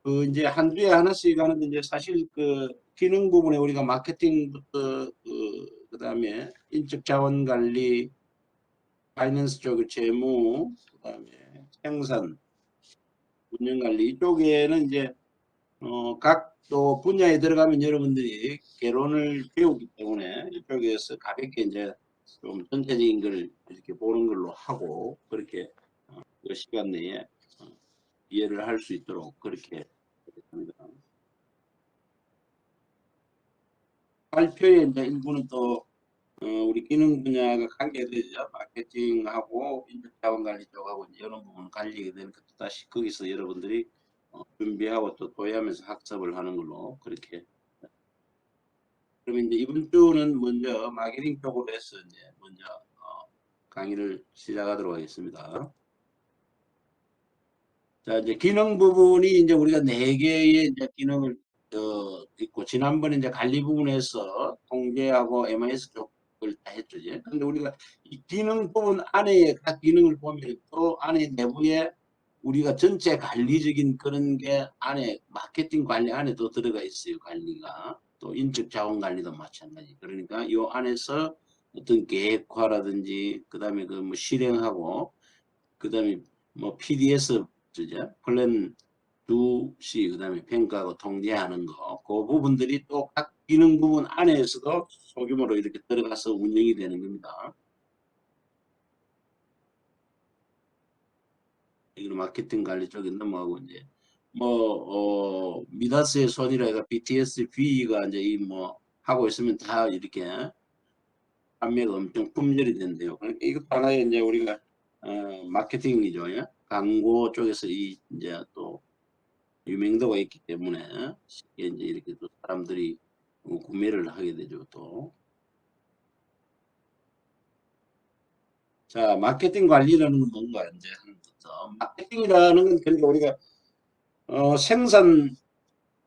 그 이제 한 주에 하나씩 하는데 이제 사실 그 기능 부분에 우리가 마케팅부터 그다음에 인적 자원 관리, 파이낸스 쪽 재무, 그다음에 생산, 운영 관리 이쪽에는 이제 각 또 분야에 들어가면 여러분들이 개론을 배우기 때문에 이쪽에서 가볍게 이제 좀 전체적인 걸 이렇게 보는 걸로 하고 그렇게 그 시간 내에 이해를 할 수 있도록 그렇게 하겠습니다. 발표의 이제 일부는 또 우리 기능 분야가 관계되죠. 마케팅하고 인적자원관리 쪽하고 이제 이런 부분 관리가 되니까 또 다시 거기서 여러분들이 준비하고 또 도야하면서 학습을 하는 걸로 그렇게. 그러면 이제 이번 주는 먼저 마케팅 쪽으로 해서 이제 먼저 강의를 시작하도록 하겠습니다. 자, 이제 기능 부분이 이제 우리가 4개의 이제 기능을 있고, 지난번에 이제 관리 부분에서 통계하고 MIS 쪽을 다 했죠. 이제. 근데 우리가 이 기능 부분 안에 각 기능을 보면 또 안에 내부에 우리가 전체 관리적인 그런 게 안에 마케팅 관리 안에도 들어가 있어요. 관리가. 또 인적 자원 관리도 마찬가지. 그러니까 이 안에서 어떤 계획화라든지, 그 다음에 그 뭐 실행하고, 그 다음에 뭐 PDS 플랜 2C 그다음에 평가하고 통제하는 거, 그 부분들이 또 각 기능 부분 안에서도 소규모로 이렇게 들어가서 운영이 되는 겁니다. 이거는 마케팅 관리 쪽에 넘어가고 이제 미다스의 손이라 해가 BTS, B가 이제 이 뭐 하고 있으면 다 이렇게 판매가 엄청 품절이 된대요. 그러니까 이것도 하나의 이제 우리가 마케팅이죠. 예? 광고 쪽에서 이 이제 또 유명도가 있기 때문에 쉽게 이제 이렇게 또 사람들이 구매를 하게 되죠. 또. 자, 마케팅 관리라는 건 뭔가 이제 하는부터 마케팅이라는 건 그러니까 우리가 생산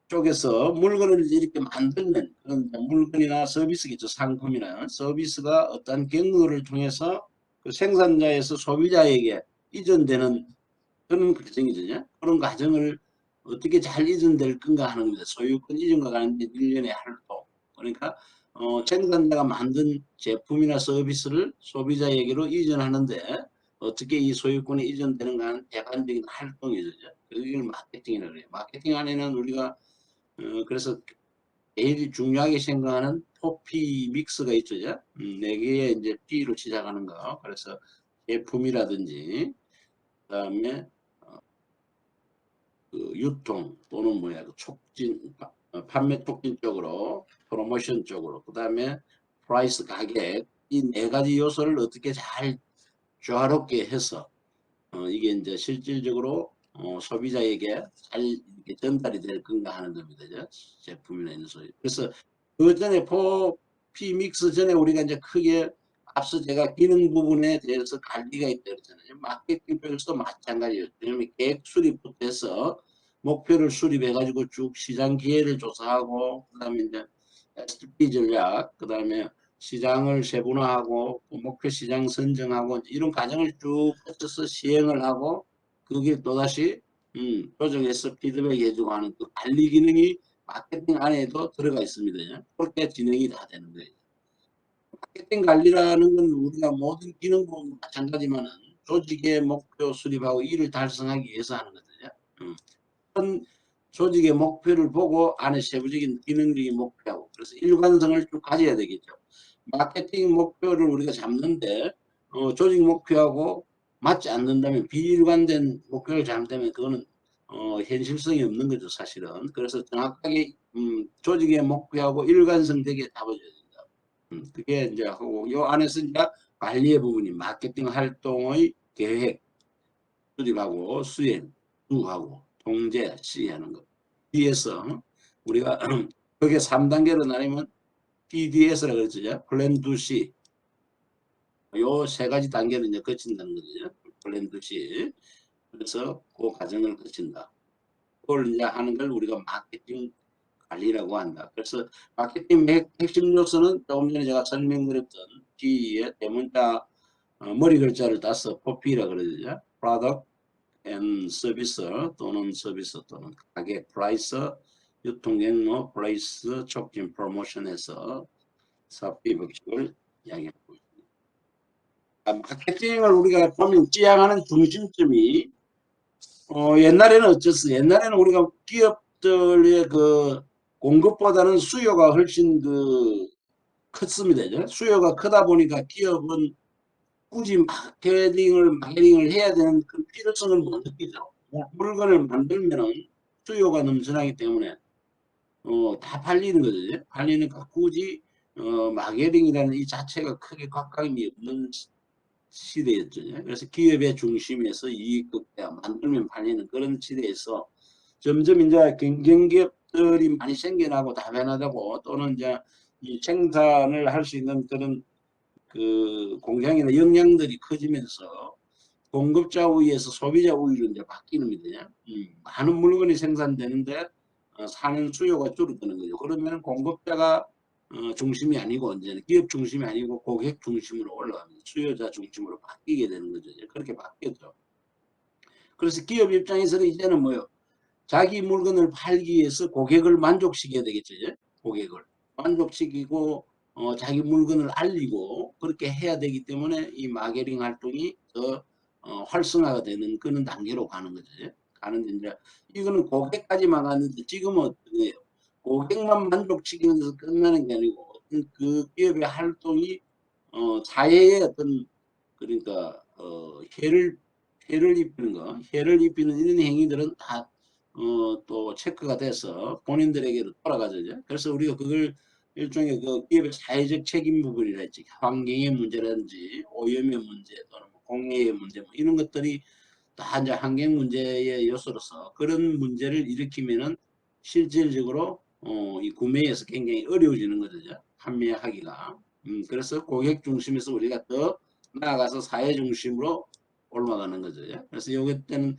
쪽에서 물건을 이렇게 만드는 그런 물건이나 서비스겠죠. 상품이나 서비스가 어떤 경로를 통해서 그 생산자에서 소비자에게 이전되는 그런 과정이죠. 그런 과정을 어떻게 잘 이전될 건가 하는 겁니다. 소유권 이전과 관련된 일련의 활동. 그러니까 생산자가 만든 제품이나 서비스를 소비자에게로 이전하는데 어떻게 이 소유권이 이전되는가 하는 대관적인 활동이죠. 그걸 마케팅이라고 해요. 마케팅 안에는 우리가 그래서 제일 중요하게 생각하는 포피 믹스가 있죠. 4개의 이제 P로 시작하는 거. 그래서 제품이라든지 그다음에 그 유통 또는 뭐야 그 촉진 판매 촉진 쪽으로 프로모션 쪽으로 그다음에 프라이스 가격 이 4가지 요소를 어떻게 잘 조화롭게 해서 이게 이제 실질적으로 소비자에게 잘 이렇게 전달이 될 건가 하는 겁니다. 제품이나 이런 소리. 그래서 그 전에 포피 믹스 전에 우리가 이제 크게 앞서 제가 기능 부분에 대해서 관리가 있다 그랬잖아요. 마케팅 쪽에서도 마찬가지예요. 왜냐면 계획 수립부터 해서 목표를 수립해가지고 쭉 시장 기회를 조사하고, 그 다음에 이제 SP 전략, 그 다음에 시장을 세분화하고 목표 시장 선정하고 이런 과정을 쭉 거쳐서 시행을 하고 그게 또다시 조정해서 피드백 해주고 하는 그 관리 기능이 마케팅 안에도 들어가 있습니다. 그렇게 진행이 다 되는 거예요. 마케팅 관리라는 건 우리가 모든 기능도 마찬가지만 조직의 목표 수립하고 이를 달성하기 위해서 하는 거거든요. 큰 조직의 목표를 보고 안에 세부적인 기능적인 목표하고 그래서 일관성을 쭉 가져야 되겠죠. 마케팅 목표를 우리가 잡는데 조직 목표하고 맞지 않는다면 비일관된 목표를 잡는다면 그거는 현실성이 없는 거죠 사실은. 그래서 정확하게 조직의 목표하고 일관성 되게 잡아줘야 된다. 그게 이제 하고 요 안에서 이제 관리의 부분이 마케팅 활동의 계획 수립하고 수행, 주하고 통제, 시하는 것. 뒤에서 우리가 그게 3단계로 나뉘면 PDS라고 그랬죠. 플랜 2C. 요 3가지 단계를 이제 거친다는 거죠. 플랜 2C. 그래서 그 과정을 거친다. 그걸 이제 하는 걸 우리가 마케팅 관리라고 한다. 그래서 마케팅 핵심 요소는 조금 전에 제가 설명드렸던 P의 대문자 머리 글자를 따서 POP라 그러죠. Product, 앤 서비스 또는 서비스 또는 가격 프라이스 유통 경로 플레이스 촉진 프로모션에서 사업비 법칙을 이야기하고 있습니다. 마케팅을 우리가 보면 지향하는 중심점이 옛날에는 어쨌어요. 옛날에는 우리가 기업들의 그 공급보다는 수요가 훨씬 컸습니다. 수요가 크다 보니까 기업은 굳이 마케팅을 해야 되는 그 필요성을 못 느끼죠. 물건을 만들면은 수요가 넘쳐나기 때문에 다 팔리는 거죠. 팔리니까 굳이 마케팅이라는 이 자체가 크게 각광이 없는 시대였죠. 그래서 기업의 중심에서 이익 극대화 만들면 팔리는 그런 시대에서 점점 이제 경쟁기업들이 많이 생겨나고 다변화되고 또는 이제 이 생산을 할 수 있는 그런 그 공장이나 역량들이 커지면서 공급자 우위에서 소비자 우위로 이제 바뀌는 거죠. 많은 물건이 생산되는데 사는 수요가 줄어드는 거죠. 그러면 공급자가 중심이 아니고 이제는 기업 중심이 아니고 고객 중심으로 올라가면 수요자 중심으로 바뀌게 되는 거죠. 그렇게 바뀌었죠. 그래서 기업 입장에서는 이제는 뭐요? 자기 물건을 팔기 위해서 고객을 만족시켜야 되겠죠. 고객을 만족시키고 자기 물건을 알리고 그렇게 해야 되기 때문에 이 마케팅 활동이 더 활성화가 되는 그런 단계로 가는 거죠. 가는데 이제 이거는 고객까지만 가는데 지금은 어떠해요? 고객만 만족시키는 데서 끝나는 게 아니고 어떤 그 기업의 활동이 사회에 어떤 그러니까 해를 입히는 거, 해를 입히는 이런 행위들은 다 또 체크가 돼서 본인들에게로 돌아가죠. 그래서 우리가 그걸 일종의 그 기업의 사회적 책임 부분이라 했지. 환경의 문제라든지 오염의 문제 또는 공해의 문제 뭐 이런 것들이 다 이제 환경 문제의 요소로서 그런 문제를 일으키면은 실질적으로 이 구매에서 굉장히 어려워지는 거죠. 판매하기가. 그래서 고객 중심에서 우리가 더 나아가서 사회 중심으로 올라가는 거죠. 그래서 요것 때는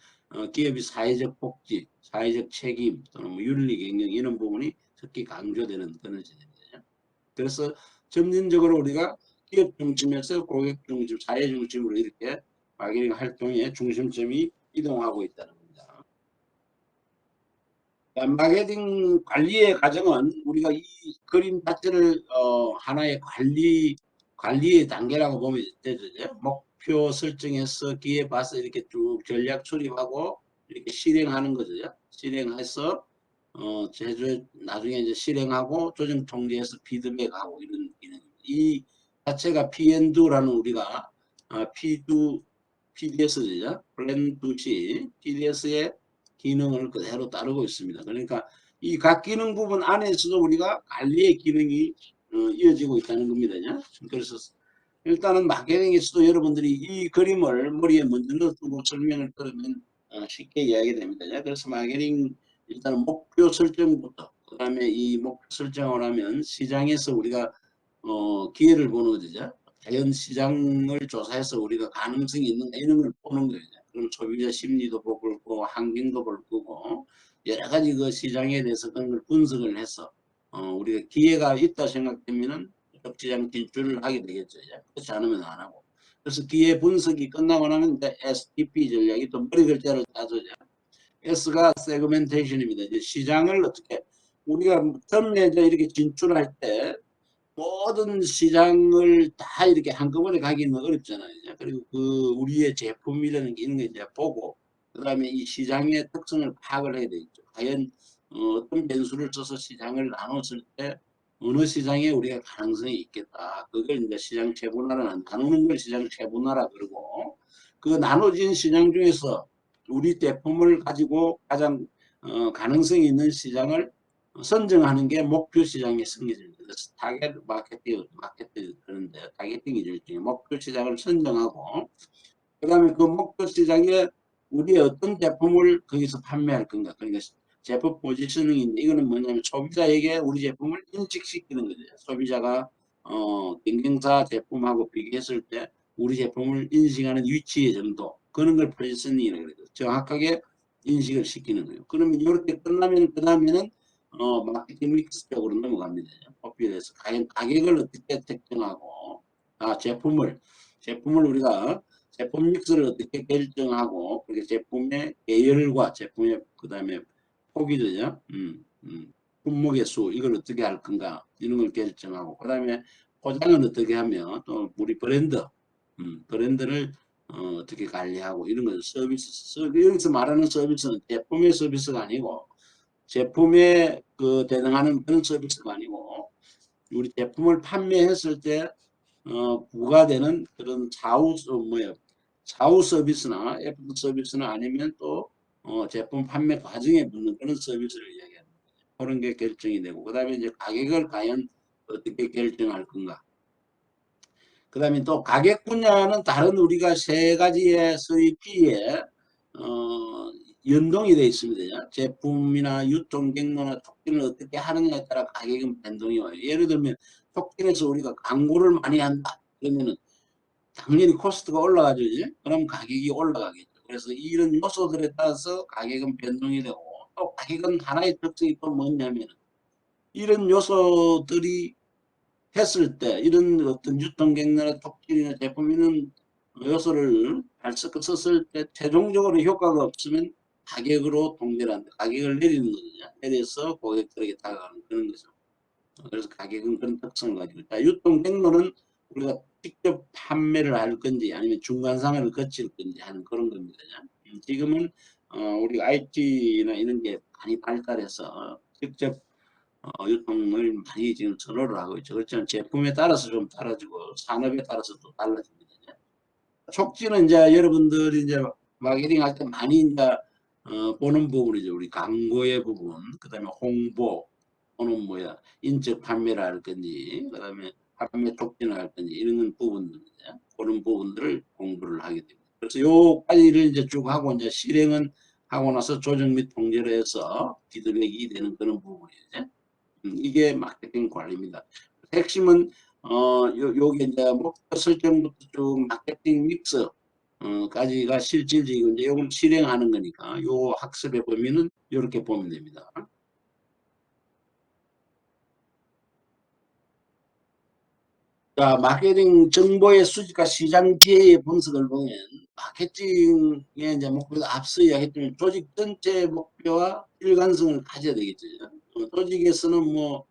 기업이 사회적 복지, 사회적 책임 또는 뭐 윤리 경영 이런 부분이 특히 강조되는 그런 시대입니다. 그래서 점진적으로 우리가 기업 중심에서 고객 중심, 사회 중심으로 이렇게 마케팅 활동의 중심점이 이동하고 있다는 겁니다. 마케팅 관리의 과정은 우리가 이 그림 자체를 하나의 관리의 단계라고 보면 되죠. 목표 설정해서 기획 봐서 이렇게 쭉 전략 수립하고 이렇게 실행하는 거죠. 실행해서 제조 나중에 이제 실행하고 조정 통제해서 피드백하고 이런 기능. 이 자체가 P&D라는 우리가 P2 PDS죠. 플랜 2C PDS의 기능을 그대로 따르고 있습니다. 그러니까 이 각 기능 부분 안에서도 우리가 관리의 기능이 이어지고 있다는 겁니다. 그래서 일단은 마케팅에서도 여러분들이 이 그림을 머리에 먼저 넣어두고 설명을 들으면 쉽게 이해하게 됩니다. 그래서 마케팅 일단은 목표 설정부터 그 다음에 이 목표 설정을 하면 시장에서 우리가 기회를 보는 거죠. 자연 시장을 조사해서 우리가 가능성이 있는가 이런 걸 보는 거예요. 그럼 소비자 심리도 볼 거고 환경도 볼 거고 여러 가지 그 시장에 대해서 그런 걸 분석을 해서 우리가 기회가 있다 생각되면은 시장 진출을 하게 되겠죠. 그렇지 않으면 안 하고. 그래서 기회 분석이 끝나고 나면 이제 STP 전략이 또 머리 글자를 따져죠. S가 세그멘테이션입니다. 이제 시장을 어떻게 우리가 처음에 이렇게 진출할 때 모든 시장을 다 이렇게 한꺼번에 가기는 어렵잖아요. 그리고 그 우리의 제품이라는 게 이런 거 이제 보고 그다음에 이 시장의 특성을 파악을 해야 되겠죠. 과연 어떤 변수를 써서 시장을 나눴을 때 어느 시장에 우리가 가능성이 있겠다. 그걸 이제 시장 세분화를 나누는 걸 시장 세분화라 그러고 그 나눠진 시장 중에서 우리 제품을 가지고 가장 가능성이 있는 시장을 선정하는 게 목표 시장의 승리입니다. 타겟 마케팅 그런데 타겟팅이 일종의 목표 시장을 선정하고 그다음에 그 목표 시장에 우리의 어떤 제품을 거기서 판매할 건가. 그러니까 제품 포지셔닝인데 이거는 뭐냐면 소비자에게 우리 제품을 인식시키는 거죠. 소비자가 경쟁사 제품하고 비교했을 때 우리 제품을 인식하는 위치의 정도 그런 걸 포지셔닝이라고 그래요. 정확하게 인식을 시키는 거예요. 그러면 이렇게 끝나면 그 다음에는 마케팅 믹스 쪽으로 넘어갑니다. 포피에서 가격을 어떻게 책정하고 제품을 우리가 제품 믹스를 어떻게 결정하고, 그렇게 제품의 계열과 제품의 그다음에 포기죠. 품목의 수 이걸 어떻게 할 건가 이런 걸 결정하고, 그다음에 포장은 어떻게 하면 또 우리 브랜드, 브랜드를 어떻게 관리하고 이런 거 서비스. 여기서 말하는 서비스는 제품의 서비스가 아니고 제품에 그 대응하는 그런 서비스가 아니고 우리 제품을 판매했을 때 부과되는 그런 사후 서비스나 애프터 서비스나 아니면 또 제품 판매 과정에 붙는 그런 서비스를 이야기합니다. 그런 게 결정이 되고, 그 다음에 이제 가격을 과연 어떻게 결정할 건가. 그 다음에 또 가격 분야는 다른 우리가 세 가지의 수입비에 연동이 되어 있습니다. 제품이나 유통 경로나 촉진을 어떻게 하느냐에 따라 가격은 변동이 와요. 예를 들면 촉진에서 우리가 광고를 많이 한다 그러면은 당연히 코스트가 올라가죠. 그럼 가격이 올라가겠죠. 그래서 이런 요소들에 따라서 가격은 변동이 되고, 또 가격은 하나의 특징이 또 뭐냐면 이런 요소들이 했을 때 이런 어떤 유통 경로나 촉진이나 제품 이런 요소를 썼을 때 최종적으로 효과가 없으면 가격으로 동결한다. 가격을 내리는 거거든요. 내려서 고객들에게 다가가는 그런 거죠. 그래서 가격은 그런 특성을 가지고 있다. 유통 경로는 우리가 직접 판매를 할 건지 아니면 중간상을 거칠 건지 하는 그런 겁니다. 지금은 우리 IT나 이런 게 많이 발달해서 직접 유통을 많이 지금 선호를 하고 있죠. 그렇지만 제품에 따라서 좀 달라지고 산업에 따라서 또 달라집니다. 촉진은 이제 여러분들이 이제 마케팅 할 때 많이 이제 보는 부분이죠. 우리 광고의 부분, 그 다음에 홍보, 또는 뭐야, 인적 판매를 할 건지, 그 다음에 판매 촉진을 할 건지, 이런 부분들입니다. 그런 부분들을 공부를 하게 됩니다. 그래서 요까지를 이제 쭉 하고 이제 실행은 하고 나서 조정 및 통제를 해서 피드백이 되는 그런 부분이죠. 이게 마케팅 관리입니다. 핵심은 요게 이제 목표 설정부터 쭉 마케팅 믹스 까지가 실질적이고 이제 요걸 실행하는 거니까 요 학습의 범위는 이렇게 보면 됩니다. 자, 마케팅 정보의 수집과 시장 기회의 분석을 보면 마케팅의 이제 목표도 앞서 이야기했지만 조직 전체 목표와 일관성을 가져야 되겠죠. 조직에서는 뭐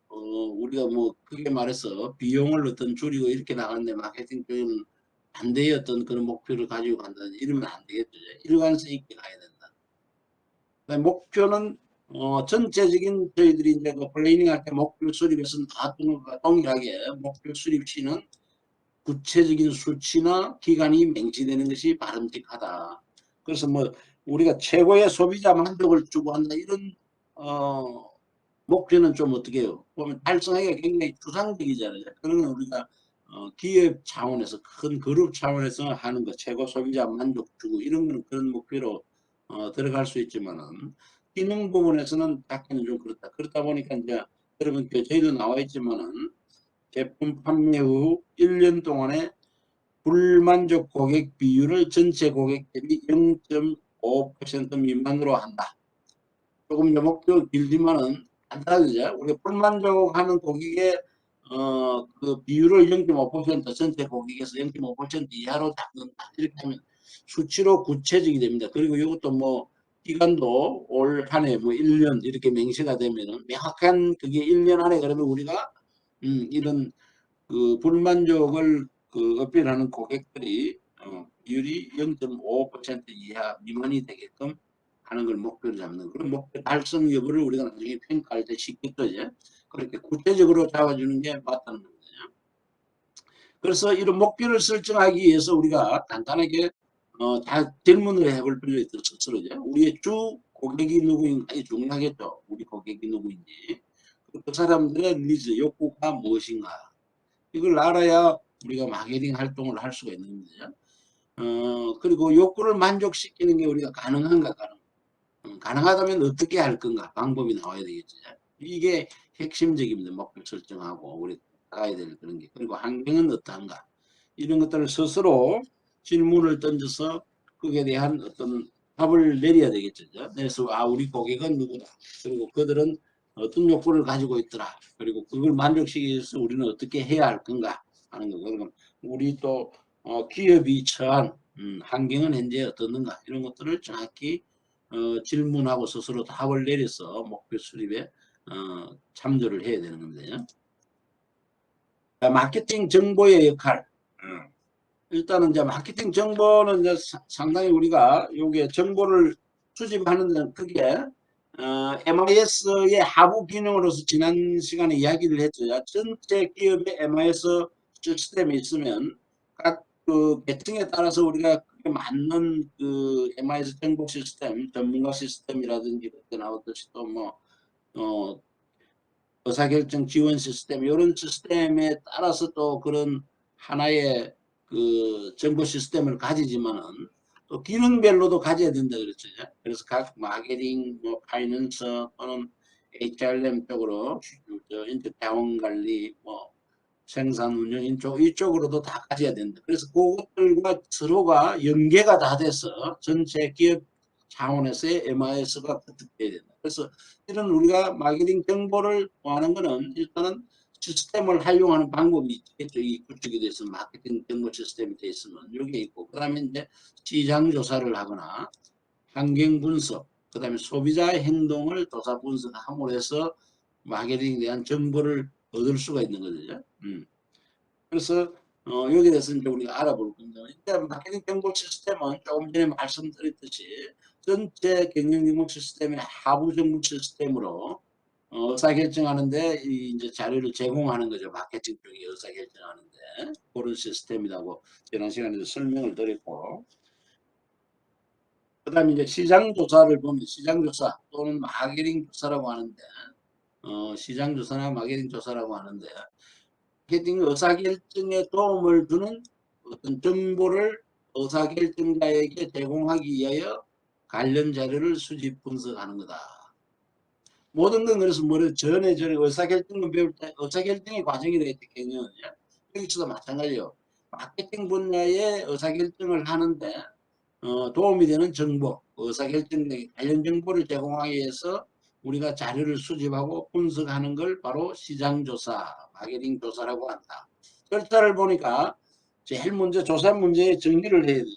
우리가 뭐 크게 말해서 비용을 어떤 줄이고 이렇게 나가는데 마케팅 쪽은 반대의 어떤 그런 목표를 가지고 간다든지 이러면 안 되겠죠. 일관성 있게 가야 된다. 목표는 전체적인 저희들이 이제 그 플래닝 할 때 목표 수립에서는 다 동일하게 목표 수립 시는 구체적인 수치나 기간이 맹시되는 것이 바람직하다. 그래서 뭐 우리가 최고의 소비자 만족을 추구한다 이런 목표는 좀 어떻게 해요? 보면 달성하기가 굉장히 추상적이잖아요. 그러면 우리가 기업 차원에서 큰 그룹 차원에서 하는 거 최고 소비자 만족 추구 이런 거는 그런 목표로 들어갈 수 있지만은 기능 부분에서는 약간은 좀 그렇다. 그렇다 보니까 이제 여러분 저희도 나와 있지만은 제품 판매 후 1년 동안에 불만족 고객 비율을 전체 고객 대비 0.5% 미만으로 한다. 조금 목표 길지만은 간단하죠. 우리가 불만족하는 고객의 그 비율을 0.5% 전체 고객에서 0.5% 이하로 잡는다. 이렇게 하면 수치로 구체적이 됩니다. 그리고 이것도 뭐 기간도 올 한 해 뭐 1년 이렇게 명시가 되면은 명확한 그게 1년 안에 그러면 우리가 이런 그 불만족을 그 어필하는 고객들이 비율이 0.5% 이하 미만이 되게끔 하는 걸 목표로 잡는 그런 목표 달성 여부를 우리가 나중에 평가할 때 쉽겠죠. 그렇게 구체적으로 잡아주는 게 맞다는 겁니다. 그래서 이런 목표를 설정하기 위해서 우리가 간단하게 다 질문을 해볼 필요가 있어 스스로죠. 우리의 주 고객이 누구인가 이 중요하겠죠. 우리 고객이 누구인지 그 사람들의 니즈 욕구가 무엇인가 이걸 알아야 우리가 마케팅 활동을 할 수가 있는 거죠. 그리고 욕구를 만족시키는 게 우리가 가능한가 가능하다면 어떻게 할 건가 방법이 나와야 되겠죠. 이게 핵심적입니다. 목표 설정하고 우리 나가야 될 그런 게 그리고 환경은 어떠한가 이런 것들을 스스로 질문을 던져서 거기에 대한 어떤 답을 내려야 되겠죠. 그래서 우리 고객은 누구다. 그리고 그들은 어떤 욕구를 가지고 있더라. 그리고 그걸 만족시키기 위해서 우리는 어떻게 해야 할 건가 하는 거. 그러면 우리 또 기업이 처한 환경은 현재 어떻는가 이런 것들을 정확히 질문하고 스스로 답을 내려서 목표 수립에 참조를 해야 되는 겁니다. 자, 마케팅 정보의 역할. 일단은 이제 마케팅 정보는 이제 상당히 우리가 요게 정보를 수집하는 데는 크게 MIS의 하부 기능으로서 지난 시간에 이야기를 했죠. 전체 기업의 MIS 시스템이 있으면 각 그 계층에 따라서 우리가 그게 맞는 그 MIS 정보 시스템, 전문가 시스템이라든지 그때 나왔듯이 또 뭐 의사결정 지원 시스템 이런 시스템에 따라서 또 그런 하나의 그 정보 시스템을 가지지만은 또 기능별로도 가져야 된다 그랬죠. 그래서 각 마케팅, 뭐 파이낸스 또는 HRM 쪽으로 인적 자원 관리, 뭐 생산 운영 이쪽으로도 다 가져야 된다. 그래서 그것들과 서로가 연계가 다 돼서 전체 기업 차원에서의 MIS가 구축돼야 된다. 그래서 이런 우리가 마케팅 정보를 구하는 거는 일단은 시스템을 활용하는 방법이 있겠죠. 이 구축이 돼서 마케팅 정보 시스템이 돼 있으면 이게 있고, 그 다음에 이제 시장 조사를 하거나 환경 분석, 그 다음에 소비자의 행동을 조사 분석함으로 해서 마케팅에 대한 정보를 얻을 수가 있는 거죠. 그래서 여기에 대해서 이제 우리가 알아볼 겁니다. 일단 마케팅 정보 시스템은 조금 전에 말씀드렸듯이 전체 경영 정보 시스템의 하부 정보 시스템으로 의사결정하는데 이제 자료를 제공하는 거죠. 마케팅 쪽이 의사결정하는데 그런 시스템이라고 지난 시간에도 설명을 드렸고, 그 다음에 이제 시장조사를 보면 시장조사 또는 마케팅 조사라고 하는데 시장조사나 마케팅 조사라고 하는데 마케팅 의사결정에 도움을 주는 어떤 정보를 의사결정자에게 제공하기 위하여 관련 자료를 수집 분석하는 거다. 모든 건 그래서 뭐래 전에 의사결정을 배울 때 의사결정의 과정이 되겠지 개념은요. 여기서도 마찬가지요. 마케팅 분야의 의사결정을 하는데 도움이 되는 정보, 의사결정에 관련 정보를 제공하기 위해서 우리가 자료를 수집하고 분석하는 걸 바로 시장조사, 마케팅 조사라고 한다. 절차를 보니까 제일 먼저 조사 문제의 정리를 해야 되죠.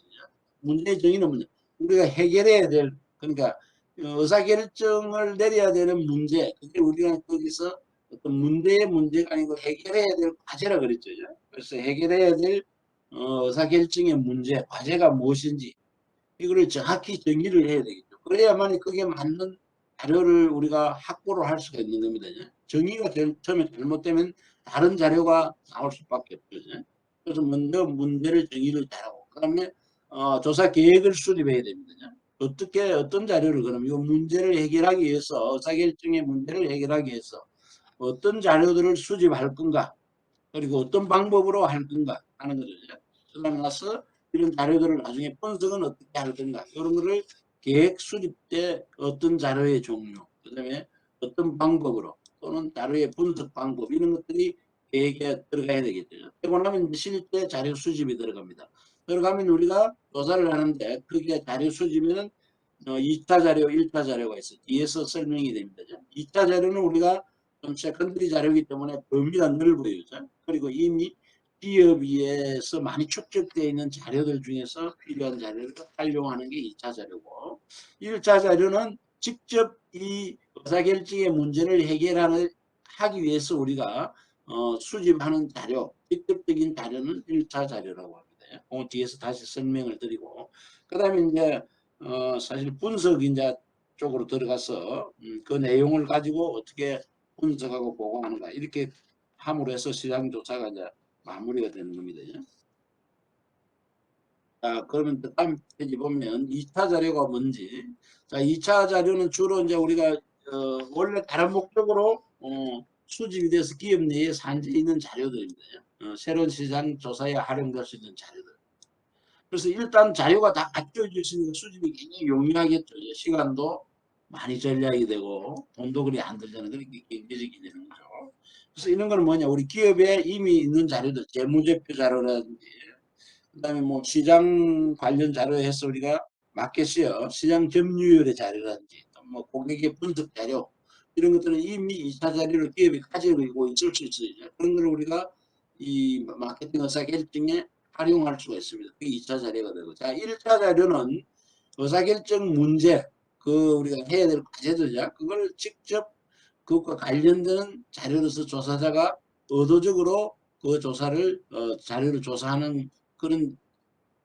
문제의 정의는 뭐냐? 우리가 해결해야 될, 그러니까 의사결정을 내려야 되는 문제, 그게 우리가 거기서 어떤 문제가 아니고 해결해야 될 과제라 그랬죠. 그래서 해결해야 될 의사결정의 문제, 과제가 무엇인지 이거를 정확히 정의를 해야 되겠죠. 그래야만 그게 맞는 자료를 우리가 확보를 할 수가 있는 겁니다. 정의가 처음에 잘못되면 다른 자료가 나올 수밖에 없죠. 그래서 먼저 문제를 정의를 잘하고 그 다음에 조사 계획을 수립해야 됩니다. 어떤 자료를 그럼 이 문제를 해결하기 위해서 의사결정의 문제를 해결하기 위해서 어떤 자료들을 수집할 건가 그리고 어떤 방법으로 할 건가 하는 거죠. 그러고 나서 이런 자료들을 나중에 분석은 어떻게 할 건가 이런 거를 계획 수립 때 어떤 자료의 종류 그 다음에 어떤 방법으로 또는 자료의 분석 방법 이런 것들이 계획에 들어가야 되겠죠. 그러고 나면 실제 자료 수집이 들어갑니다. 들어가면 우리가 조사를 하는데 그게 자료 수집에는 2차 자료, 1차 자료가 있어요. 뒤에서 설명이 됩니다. 2차 자료는 우리가 좀 세컨더리 자료이기 때문에 범위가 넓어요. 그리고 이미 기업에서 많이 축적되어 있는 자료들 중에서 필요한 자료를 활용하는 게 2차 자료고 1차 자료는 직접 이 의사결정의 문제를 하기 위해서 우리가 수집하는 자료, 직접적인 자료는 1차 자료라고 합니다. 그 뒤에서 다시 설명을 드리고 그 다음에 이제 사실 분석 이제 쪽으로 들어가서 그 내용을 가지고 어떻게 분석하고 보고하는가 이렇게 함으로 해서 시장 조사가 이제 마무리가 되는 겁니다. 자, 그러면 다음 페이지 보면 2차 자료가 뭔지. 자, 2차 자료는 주로 이제 우리가 원래 다른 목적으로 수집이 돼서 기업 내에 산재해 있는 자료들입니다. 새로운 시장 조사에 활용될 수 있는 자료들. 그래서 일단 자료가 다 갖춰져 있으니까 수집이 굉장히 용이하겠죠. 시간도 많이 절약이 되고 돈도 그리 안 들잖아요. 그렇게 경제적이 되는 거죠. 그래서 이런 거는 뭐냐 우리 기업에 이미 있는 자료들 재무제표 자료라든지 그다음에 뭐 시장 관련 자료 해서 우리가 마켓이요 시장 점유율의 자료라든지 뭐 고객의 분석 자료 이런 것들은 이미 2차 자료를 기업이 가지고 있을 수 있어요. 그런 걸 우리가 이 마케팅 의사 결정에 활용할 수가 있습니다. 그게 2차 자료가 되고. 자, 1차 자료는 의사결정 문제, 우리가 해야 될 과제들이야. 그걸 직접 그것과 관련되는 자료로서 조사자가 의도적으로 그 조사를, 자료를 조사하는 그런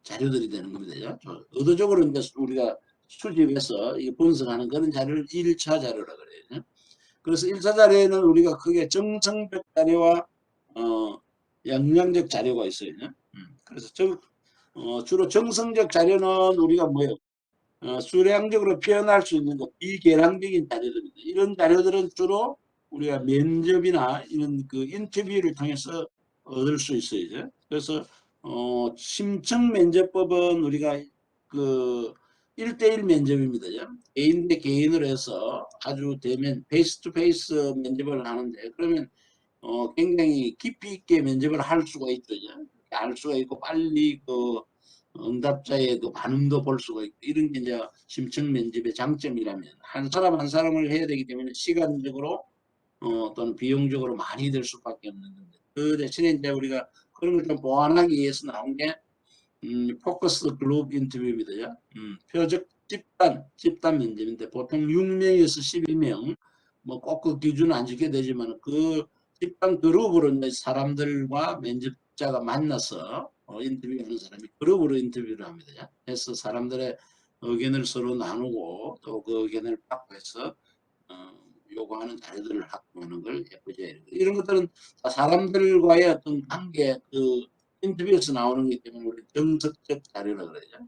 자료들이 되는 겁니다. 의도적으로 이제 우리가 수집해서 분석하는 그런 자료를 1차 자료라 그래요. 그래서 1차 자료에는 우리가 크게 정성적 자료와 양량적 자료가 있어요. 그래서 주로 정성적 자료는 우리가 뭐예요? 수량적으로 표현할 수 있는 비계량적인 자료들입니다. 이런 자료들은 주로 우리가 면접이나 이런 인터뷰를 통해서 얻을 수 있어요. 그래서 심층 면접법은 우리가 1대1 면접입니다. 개인 대 개인으로 해서 아주 대면 페이스 투 페이스 면접을 하는데, 그러면 굉장히 깊이 있게 면접을 할 수가 있죠. 알 수가 있고 빨리 응답자의 반응도 볼 수가 있고, 이런 게 이제 심층 면접의 장점이라면, 한 사람 한 사람을 해야 되기 때문에 시간적으로 또는 비용적으로 많이 들 수밖에 없는 건데, 그 대신에 이제 우리가 그런 걸 좀 보완하기 위해서 나온 게 포커스 그룹 인터뷰입니다. 표적 집단 면접인데 보통 6명에서 12명, 뭐 꼭 그 기준은 안 지켜야 되지만 그 집단 그룹으로 이제 사람들과 면접자가 만나서 인터뷰하는 사람이 그룹으로 인터뷰를 합니다. 그래서 사람들의 의견을 서로 나누고 또 그 의견을 받고 해서 요구하는 자료들을 확보하는 걸 예쁘죠. 이런 것들은 사람들과의 어떤 관계, 인터뷰에서 나오는 거기 때문에 우리 정석적 자료라 그러죠.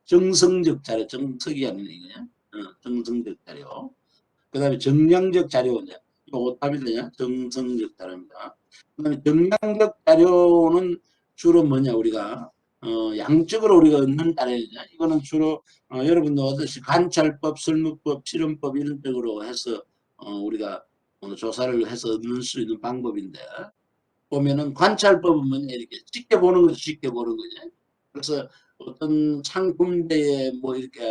정성적 자료, 정석이 아니라 이거야. 정성적 자료. 그 다음에 정량적 자료, 이제 이거 오답이냐? 정성적 자료입니다. 그 다음에 정량적 자료는 주로 뭐냐, 우리가 양적으로 우리가 얻는 자료냐. 이거는 주로 여러분도 얻듯이 관찰법, 설문법, 실험법 이런 쪽으로 해서 우리가 조사를 해서 얻는 수 있는 방법인데, 보면은 관찰법은 뭐냐, 이렇게 지켜보는 거죠. 지켜보는 거죠. 그래서 어떤 상품대에 뭐 이렇게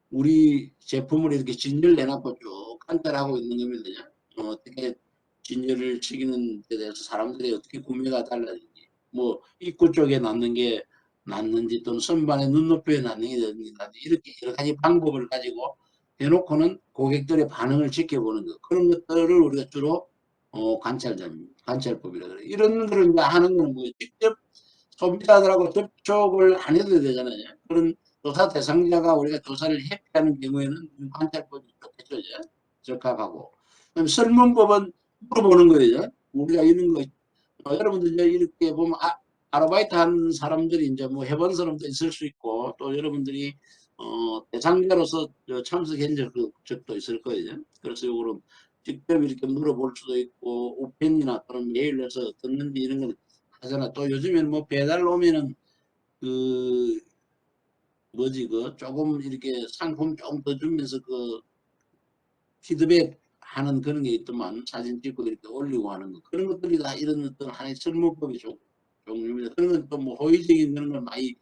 우리 제품을 이렇게 진열을 해놓고 쭉 관찰하고 있는 겁니다. 어떻게 진열을 시키는 데 대해서 사람들이 어떻게 구매가 달라지는지, 뭐 입구 쪽에 놨는 게 낫는지 또는 선반에 눈높이에 놨는 게 낫는지, 이렇게 여러 가지 방법을 가지고 해놓고는 고객들의 반응을 지켜보는 것, 그런 것들을 우리가 주로 관찰법이라 그래. 이런 거를 이제 하는 거는 뭐 직접 소비자들하고 접촉을 안 해도 되잖아요. 그런 조사 대상자가 우리가 조사를 회피하는 경우에는 관찰법이 좋겠죠. 적합하고. 그럼 설문법은 물어보는 거예요. 우리가 이런 거, 여러분들 이제 이렇게 보면 아르바이트 하는 사람들이 이제 뭐 해본 사람도 있을 수 있고, 또 여러분들이 대상자로서 참석한 적도 있을 거예요. 그래서 요거는 직접 이렇게 물어볼 수도 있고, 우편이나 또는 메일로서 듣는지 이런 건 하잖아. 또 요즘에는 뭐 배달 오면은 그 뭐지, 조금 이렇게 상품 조금 더 주면서 피드백 하는 그런 게 있더만, 사진 찍고 이렇게 올리고 하는 거, 그런 것들이 다 이런 어떤 하나의 설문법의 종류입니다. 그런 건 또 뭐 호의적인 그런 걸 많이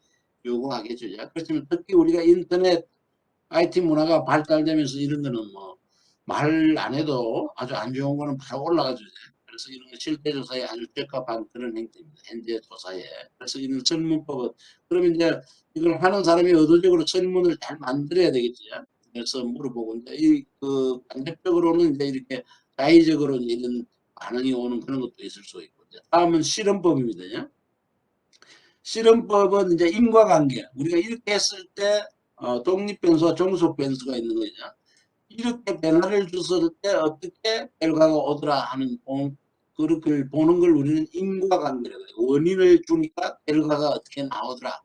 요구하겠죠. 그렇지만 특히 우리가 인터넷 IT 문화가 발달되면서 이런 거는 뭐 말 안 해도 아주 안 좋은 거는 바로 올라가죠. 그래서 이런 거 실태 조사에 아주 적합한 그런 행태입니다. 현재 조사에. 그래서 이런 설문법은, 그러면 이제 이걸 하는 사람이 의도적으로 설문을 잘 만들어야 되겠죠. 그래서 물어보고 이제 간접적으로는 이제 이렇게 자의적으로 이런 반응이 오는 그런 것도 있을 수 있고. 다음은 실험법입니다. 실험법은 이제 인과관계. 우리가 이렇게 했을 때 독립변수와 종속변수가 있는 거죠. 이렇게 변화를 줬을 때 어떻게 결과가 오더라 하는 그걸 보는 걸 우리는 인과관계라고 해요. 원인을 주니까 결과가 어떻게 나오더라.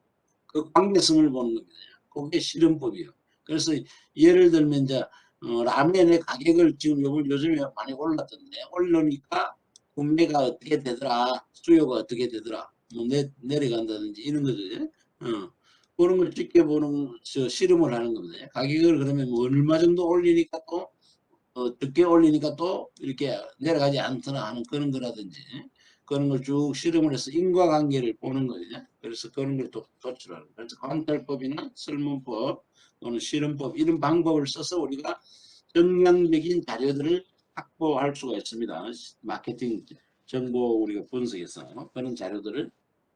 그 관계성을 보는 겁니다. 그게 실험법이에요. 그래서 예를 들면 이제 라면의 가격을 지금 요즘에 많이 올랐던데, 올르니까 구매가 어떻게 되더라, 수요가 어떻게 되더라, 뭐 내려간다든지 이런 거죠. 그런 걸 지켜보는 실험을 하는 겁니다. 가격을 그러면 뭐 얼마 정도 올리니까 또 적게 올리니까 또 이렇게 내려가지 않더라 하는 그런 거라든지, 그런 걸 쭉 실험을 해서 인과관계를 보는 거예요. 그래서 그런 걸 또 도출하는 거예요. 그래서 관찰법이나 설문법 또는 실험법 이런 방법을 써서 우리가 정량적인 자료들을 확보할 수가 있습니다. 마케팅 정보 우리가 분석해서 그런 자료들을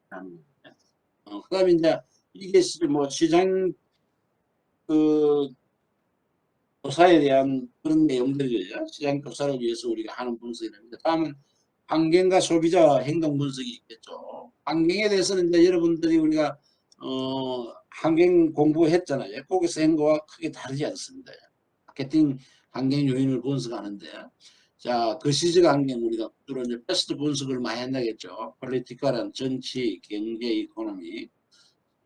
하는 겁니다. 그다음에 이제 이게 뭐 시장 그 조사에 대한 그런 내용들이죠. 시장 조사를 위해서 우리가 하는 분석입니다. 다음은 환경과 소비자 행동 분석이 있겠죠. 환경에 대해서는 이제 여러분들이 우리가 환경 공부했잖아요. 거기서 한 거와 크게 다르지 않습니다. 마케팅 환경 요인을 분석하는데, 자, 그 시적 환경 우리가 주로 이제 패스트 분석을 많이 한다겠죠. 폴리티컬한 정치, 경제, 이코노미,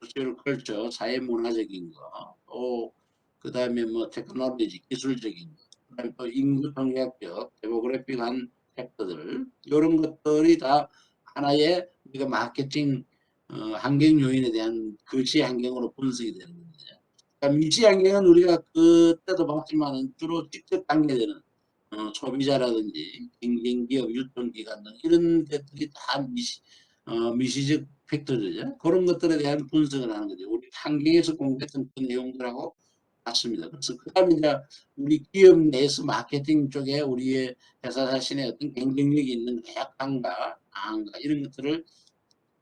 소셜 컬처, 사회 문화적인 거, 또 그다음에 뭐 테크놀로지, 기술적인 거, 그다음에 또 인구 통계학적, 데모그래픽한 팩터들 이런 것들이 다 하나의 우리가 마케팅 환경 요인에 대한 거시 환경으로 분석이 되는 겁니다. 그러니까 미시 환경은 우리가 그때도 봤지만은 주로 직접 관계되는 소비자라든지 경쟁기업, 유통기관 등 이런 데들이 다 미시적 팩터들이죠. 그런 것들에 대한 분석을 하는 거죠. 우리 환경에서 공부했던 그 내용들하고 같습니다. 그래서 그 다음에 이제 우리 기업 내에서 마케팅 쪽에 우리의 회사 자신의 어떤 경쟁력이 있는 약한가, 강한가 이런 것들을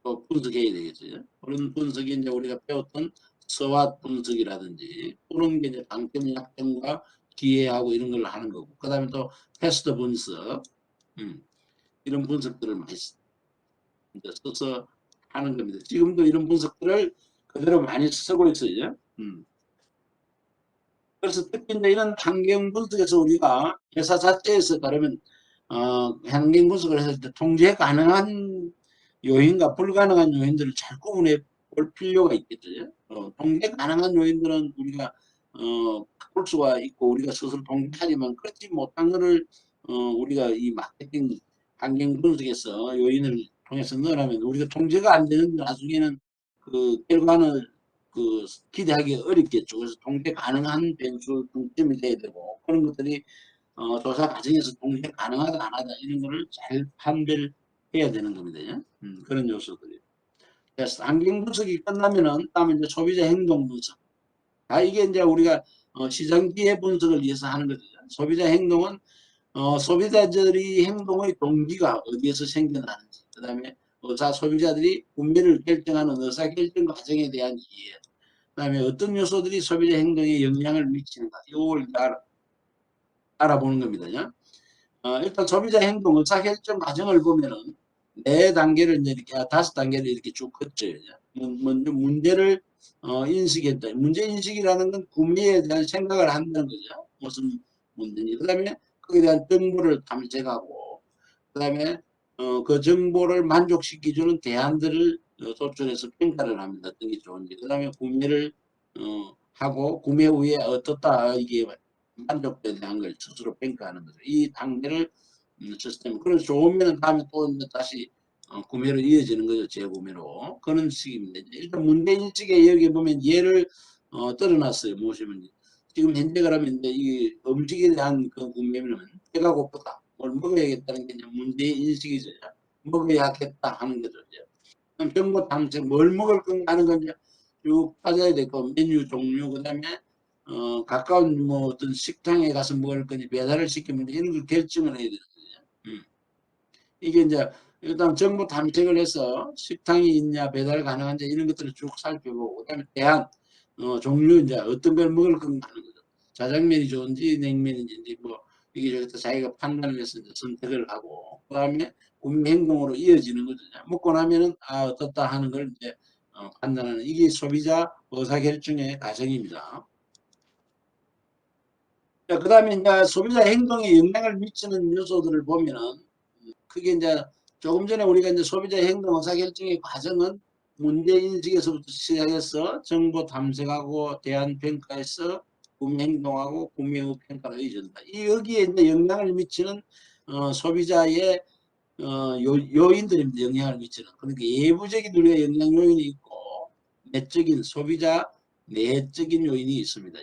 또 분석해야 되겠죠. 그런 분석이 이제 우리가 배웠던 스왓 분석이라든지 그런 게 이제 장점, 약점과 기회하고 이런 걸 하는 거고. 그 다음에 또 테스트 분석, 이런 분석들을 많이 써서 하는 겁니다. 지금도 이런 분석들을 그대로 많이 쓰고 있어요. 그래서 특히 이제 이런 환경 분석에서 우리가 회사 자체에서 그러면 환경 분석을 했을 때 통제 가능한 요인과 불가능한 요인들을 잘 구분해 볼 필요가 있겠죠. 통제 가능한 요인들은 우리가 바꿀 수가 있고 우리가 스스로 통제하지만 그렇지 못한 거를 우리가 이 마케팅 환경 분석에서 요인을 통해서 넣으라면 우리가 통제가 안 되는 나중에는 그 결과는 그 기대하기 어렵겠죠. 그래서 통제 가능한 변수 중점이 돼야 되고 그런 것들이 조사 과정에서 통제 가능하다 안 하다 이런 거를 잘 판별해야 되는 겁니다. 그런 요소들이. 그래서 환경 분석이 끝나면은 다음에 이제 소비자 행동 분석. 이게 이제 우리가 시장 기회 분석을 위해서 하는 거죠. 소비자 행동은 소비자들이 행동의 동기가 어디에서 생겨나는지, 그 다음에 소비자들이 구매를 결정하는 의사결정 과정에 대한 이해, 그 다음에 어떤 요소들이 소비자 행동에 영향을 미치는가, 이걸 알아보는 겁니다. 일단 소비자 행동 의사결정 과정을 보면은 네 단계를 이제 이렇게 다섯 단계를 이렇게 쭉 걷죠. 먼저 문제를 인식했다. 문제 인식이라는 건 구매에 대한 생각을 한다는 거죠. 무슨 문제인지. 그다음에 거기에 대한 정보를 탐색하고, 그다음에 그 정보를 만족시켜주는 대안들을 도출해서 평가를 합니다. 어떤 게 좋은지. 그다음에 구매를 하고 구매 후에 어떻다 이게 만족도에 대한 걸 스스로 평가하는 거죠. 이 단계를 시스템. 그래서 좋으면 다음에 또 다시 구매로 이어지는 거죠. 재구매로. 그런 식입니다. 일단 문제인식에 여기 보면 예를 떨어놨어요. 무엇이면 지금 현재 그러면 이제 이 음식에 대한 그 구매는 배가 고프다. 뭘 먹어야겠다는 게 이제 문제인식이죠. 먹어야겠다 하는 거죠. 정보 탐색, 뭘 먹을 건가 하는 건 이제 쭉 찾아야 되고, 메뉴 종류, 그 다음에 가까운 뭐 어떤 식당에 가서 먹을 건지 배달을 시키면 이런 걸 결정을 해야 되거든요. 이게 이제 일단 정보 탐색을 해서 식당이 있냐, 배달 가능한지 이런 것들을 쭉 살펴보고, 그다음에 대안, 종류 이제 어떤 걸 먹을 건가 하는 거죠. 자장면이 좋은지 냉면인지 뭐 이게 저기서 자기가 판단을 해서 이제 선택을 하고, 그다음에 구매 행동으로 이어지는 거죠. 먹고 나면은 어떻다 하는 걸 이제 판단하는 이게 소비자 의사결정의 과정입니다. 그 다음에 이제 소비자 행동에 영향을 미치는 요소들을 보면은 그게 이제 조금 전에 우리가 이제 소비자 행동 의사결정의 과정은 문제 인식에서부터 시작해서 정보 탐색하고 대안 평가에서 구매 행동하고 구매 후 평가로 이어진다. 이 여기에 이제 영향을 미치는 소비자의 요인들입니다. 영향을 미치는. 그러니까 예부적인 우리가 영향 요인이 있고 내적인 소비자 내적인 요인이 있습니다.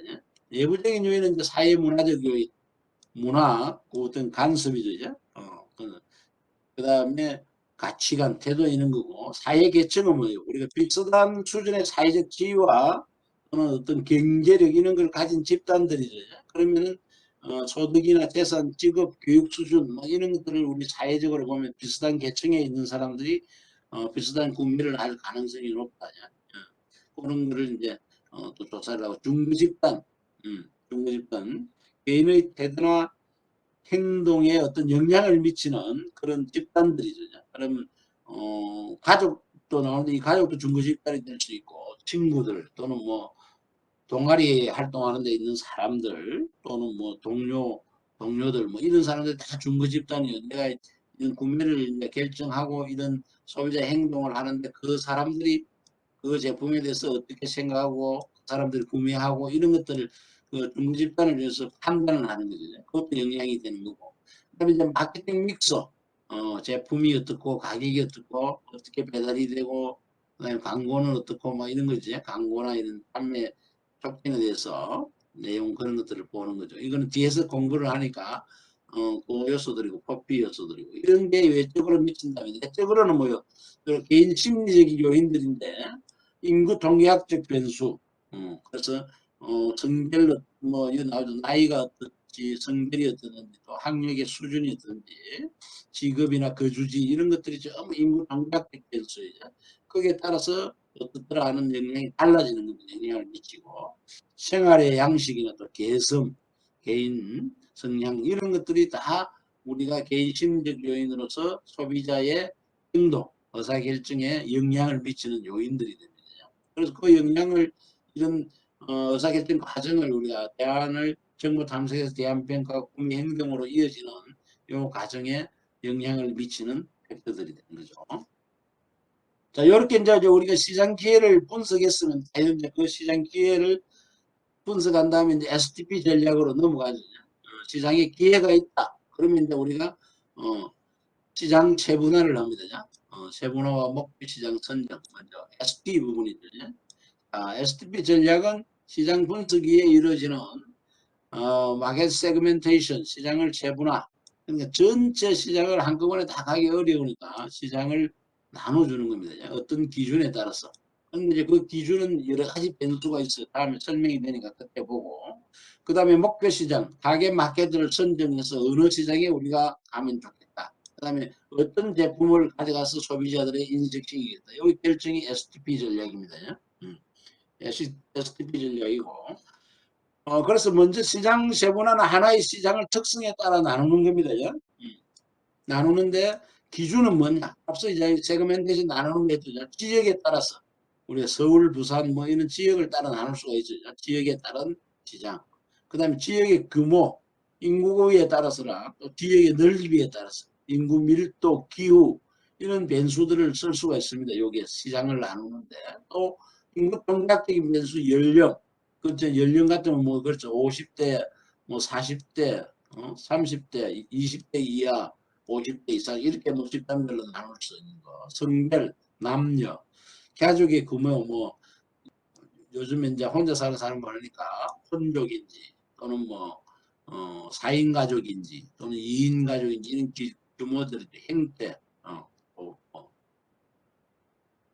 예부적인 요인은 이제 사회 문화적 요인, 문화, 그 어떤 간섭이죠. 그 다음에 가치관, 태도 이런 거고, 사회 계층은 뭐예요? 우리가 비슷한 수준의 사회적 지위와 또는 어떤 경제력 이런 걸 가진 집단들이죠. 그러면은 소득이나 재산, 직업, 교육 수준 뭐 이런 것들을 우리 사회적으로 보면 비슷한 계층에 있는 사람들이 비슷한 구매를 할 가능성이 높다. 그런 거를 이제 또 조사를 하고 중부집단, 중부집단 개인의 태도나 행동에 어떤 영향을 미치는 그런 집단들이죠. 그럼 가족도 나오는데 이 가족도 중부집단이 될 수 있고 친구들 또는 뭐 동아리 활동하는 데 있는 사람들 또는 뭐 동료들 뭐 이런 사람들 다 중거 집단이요. 내가 이런 구매를 이제 결정하고 이런 소비자 행동을 하는데 그 사람들이 그 제품에 대해서 어떻게 생각하고 그 사람들이 구매하고 이런 것들을 그 중거 집단을 위해서 판단을 하는 거죠. 그것도 영향이 되는 거고. 그다음에 이제 마케팅 믹서, 제품이 어떻고 가격이 어떻고 어떻게 배달이 되고 그다음에 광고는 어떻고 뭐 이런 거지. 광고나 이런 판매 촉진에 대해서 내용 그런 것들을 보는 거죠. 이거는 뒤에서 공부를 하니까 그 요소들이고 포피 요소들이고 이런 게 외적으로 미친다면 내적으로는 뭐요? 개인 심리적인 요인들인데 인구 통계학적 변수. 그래서 성별 뭐 이거 나오죠. 나이가 어떻지, 성별이 어떻는지, 또 학력의 수준이 어떤지, 직업이나 거주지 이런 것들이 전부 인구 통계학적 변수예요. 거기에 따라서 어떻더라 하는 영향이 달라지는 겁니다. 영향을 미치고 생활의 양식이나 또 개성, 개인 성향 이런 것들이 다 우리가 개인 심리적 요인으로서 소비자의 행동, 의사결정에 영향을 미치는 요인들이 됩니다. 그래서 그 영향을 이런 의사결정 과정을 우리가 대안을 정보 탐색에서 대안평가 구매 행동으로 이어지는 이 과정에 영향을 미치는 팩터들이 되는 거죠. 자, 이렇게 이제 우리가 시장 기회를 분석했으면 이제 그 시장 기회를 분석한 다음에 이제 STP 전략으로 넘어가죠. 시장에 기회가 있다. 그러면 이제 우리가 시장 세분화를 합니다. 세분화와 목표 시장 선정 먼저 ST 부분이죠. STP 전략은 시장 분석에 이루어지는 마켓 세그멘테이션 시장을 세분화. 그러니까 전체 시장을 한꺼번에 다 가기 어려우니까 시장을 나눠주는 겁니다. 어떤 기준에 따라서. 근데 이제 그 기준은 여러 가지 변수가 있어요. 다음에 설명이 되니까 그때 보고. 그 다음에 목표 시장, 타겟 마켓을 선정해서 어느 시장에 우리가 가면 좋겠다. 그 다음에 어떤 제품을 가져가서 소비자들의 인식시키겠다. 여기 결정이 STP 전략입니다. STP 전략이고. 그래서 먼저 시장 세분화는 하나의 시장을 특성에 따라 나누는 겁니다. 나누는데 기준은 뭐냐? 앞서 이제 세그멘테이션 나누는 게 있죠. 지역에 따라서 우리가 서울, 부산 뭐 이런 지역을 따라 나눌 수가 있죠. 지역에 따른 시장. 그다음에 지역의 규모, 인구에 따라서나 또 지역의 넓이에 따라서 인구 밀도, 기후 이런 변수들을 쓸 수가 있습니다. 여기에 시장을 나누는데 또 인구 통계학적인 변수, 연령, 그렇죠. 연령 같으면 뭐 그렇죠. 50대, 뭐 40대, 30대, 20대 이하, 50대 이상 이렇게 뭐 집단별로 나눌 수 있는 거. 성별, 남녀, 가족의 규모 뭐 요즘 이제 혼자 사는 사람 많으니까 혼족인지 또는 뭐 4인 가족인지 또는 2인 가족인지 이런 규모들이 형태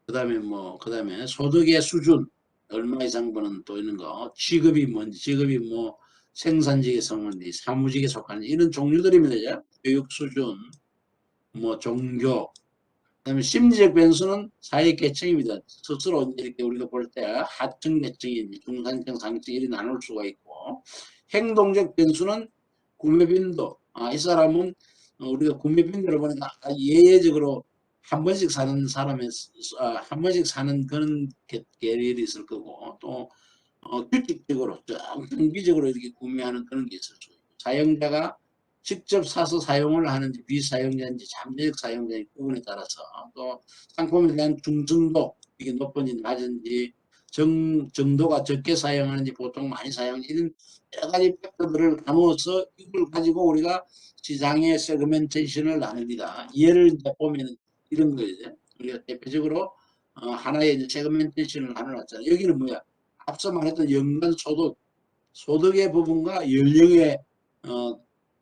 그다음에 뭐 그다음에 소득의 수준 얼마 이상 버는 또 있는 거 직업이 뭔지 직업이 뭐 생산직에 속하는지 사무직에 속하는지 이런 종류들입니다. 교육 수준 뭐 종교 그다음에 심리적 변수는 사회 계층입니다. 스스로 이렇게 우리가 볼 때 하층 계층인지 중산층 상층 이렇게 나눌 수가 있고 행동적 변수는 구매 빈도 이 사람은 우리가 구매 빈도를 보니까 예외적으로 한 번씩 사는 사람의 한 번씩 사는 그런 계열이 있을 거고 또 규칙적으로 정기적으로 이렇게 구매하는 그런 게 있을 수 있고 사용자가 직접 사서 사용을 하는지 비사용자인지 잠재적 사용자의 부분에 따라서 또 상품에 대한 중증도 이게 높은지 낮은지 정도가 적게 사용하는지 보통 많이 사용하는지 이런 여러 가지 팩터들을 나누어서 이걸 가지고 우리가 시장의 세그멘테이션을 나눕니다. 예를 보면 이런 거죠. 우리가 대표적으로 하나의 이제 세그멘테이션을 나눠놨잖아요. 여기는 뭐야? 앞서 말했던 연간 소득의 부분과 연령의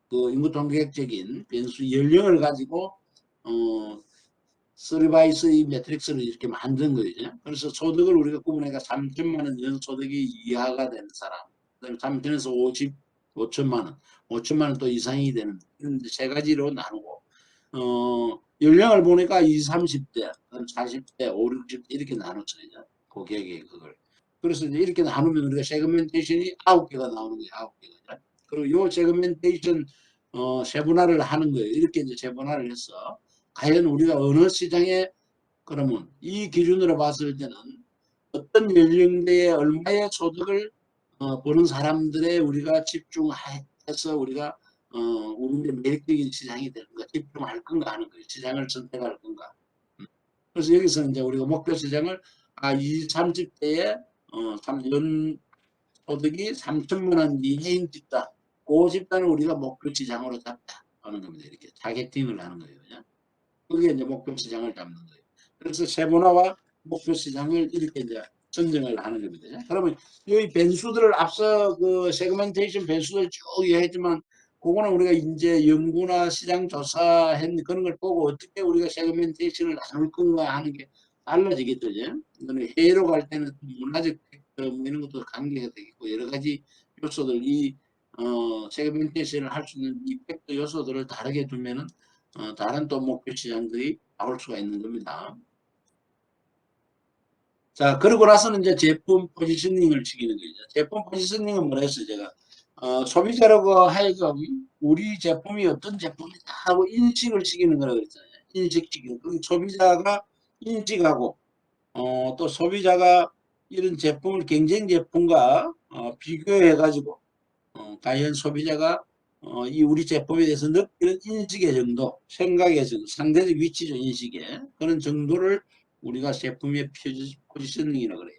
그 인구 통계학적인 변수 연령을 가지고 어 3x3 매트릭스를 이렇게 만든 거예요. 그래서 소득을 우리가 구분해가 3천만 원 연소득이 이하가 되는 사람, 그다음에 3천에서 5천만 원, 5천만 원 또 이상이 되는 이런 세 가지로 나누고 연령을 보니까 20, 30대, 40대, 5, 60대 이렇게 나눴어요. 고객이 그걸. 그래서 이제 이렇게 나누면 우리가 세그멘테이션이 9개가 나오는 거예요. 9개가. 그리고 요 세그멘테이션 세분화를 하는 거예요. 이렇게 이제 세분화를 해서 과연 우리가 어느 시장에 그러면 이 기준으로 봤을 때는 어떤 연령대에 얼마의 소득을 버는 사람들의 우리가 집중해서 우리가 우리의 매력적인 시장이 되는가 집중할 건가 하는 거예요. 시장을 선택할 건가. 그래서 여기서 이제 우리가 목표 시장을 20, 30대에 연 소득이 3천만 원 이하인 집단, 그 집단을 우리가 목표 시장으로 잡자 하는 겁니다. 이렇게 타겟팅을 하는 거예요. 그냥. 그게 이제 목표 시장을 잡는 거예요. 그래서 세분화와 목표 시장을 이렇게 이제 선정을 하는 겁니다. 그러면 이 변수들을 앞서 그 세그멘테이션 변수를 쭉 이야기했지만 그거는 우리가 이제 연구나 시장 조사한 그런 걸 보고 어떻게 우리가 세그멘테이션을 나눌 건가 하는 게 달라지겠죠. 이거는 해외로 갈 때는 문화적 팩터 뭐 이런 것도 관계가 되겠고 여러 가지 요소들 이 세그멘테이션을 할 수 있는 이 팩터 요소들을 다르게 두면은 다른 또 목표 시장들이 나올 수가 있는 겁니다. 자, 그러고 나서는 이제 제품 포지셔닝을 시키는 거죠. 제품 포지셔닝은 뭐라 했어요, 제가? 소비자라고 하여금 우리 제품이 어떤 제품이다 하고 인식을 시키는 거라고 그랬잖아요. 인식시키는. 그 소비자가 인식하고, 또 소비자가 이런 제품을 경쟁 제품과 비교해가지고, 과연 소비자가 이 우리 제품에 대해서 느끼는 인식의 정도, 생각의 정도, 상대적 위치적 인식의 그런 정도를 우리가 제품의 포지셔닝이라고 그래요.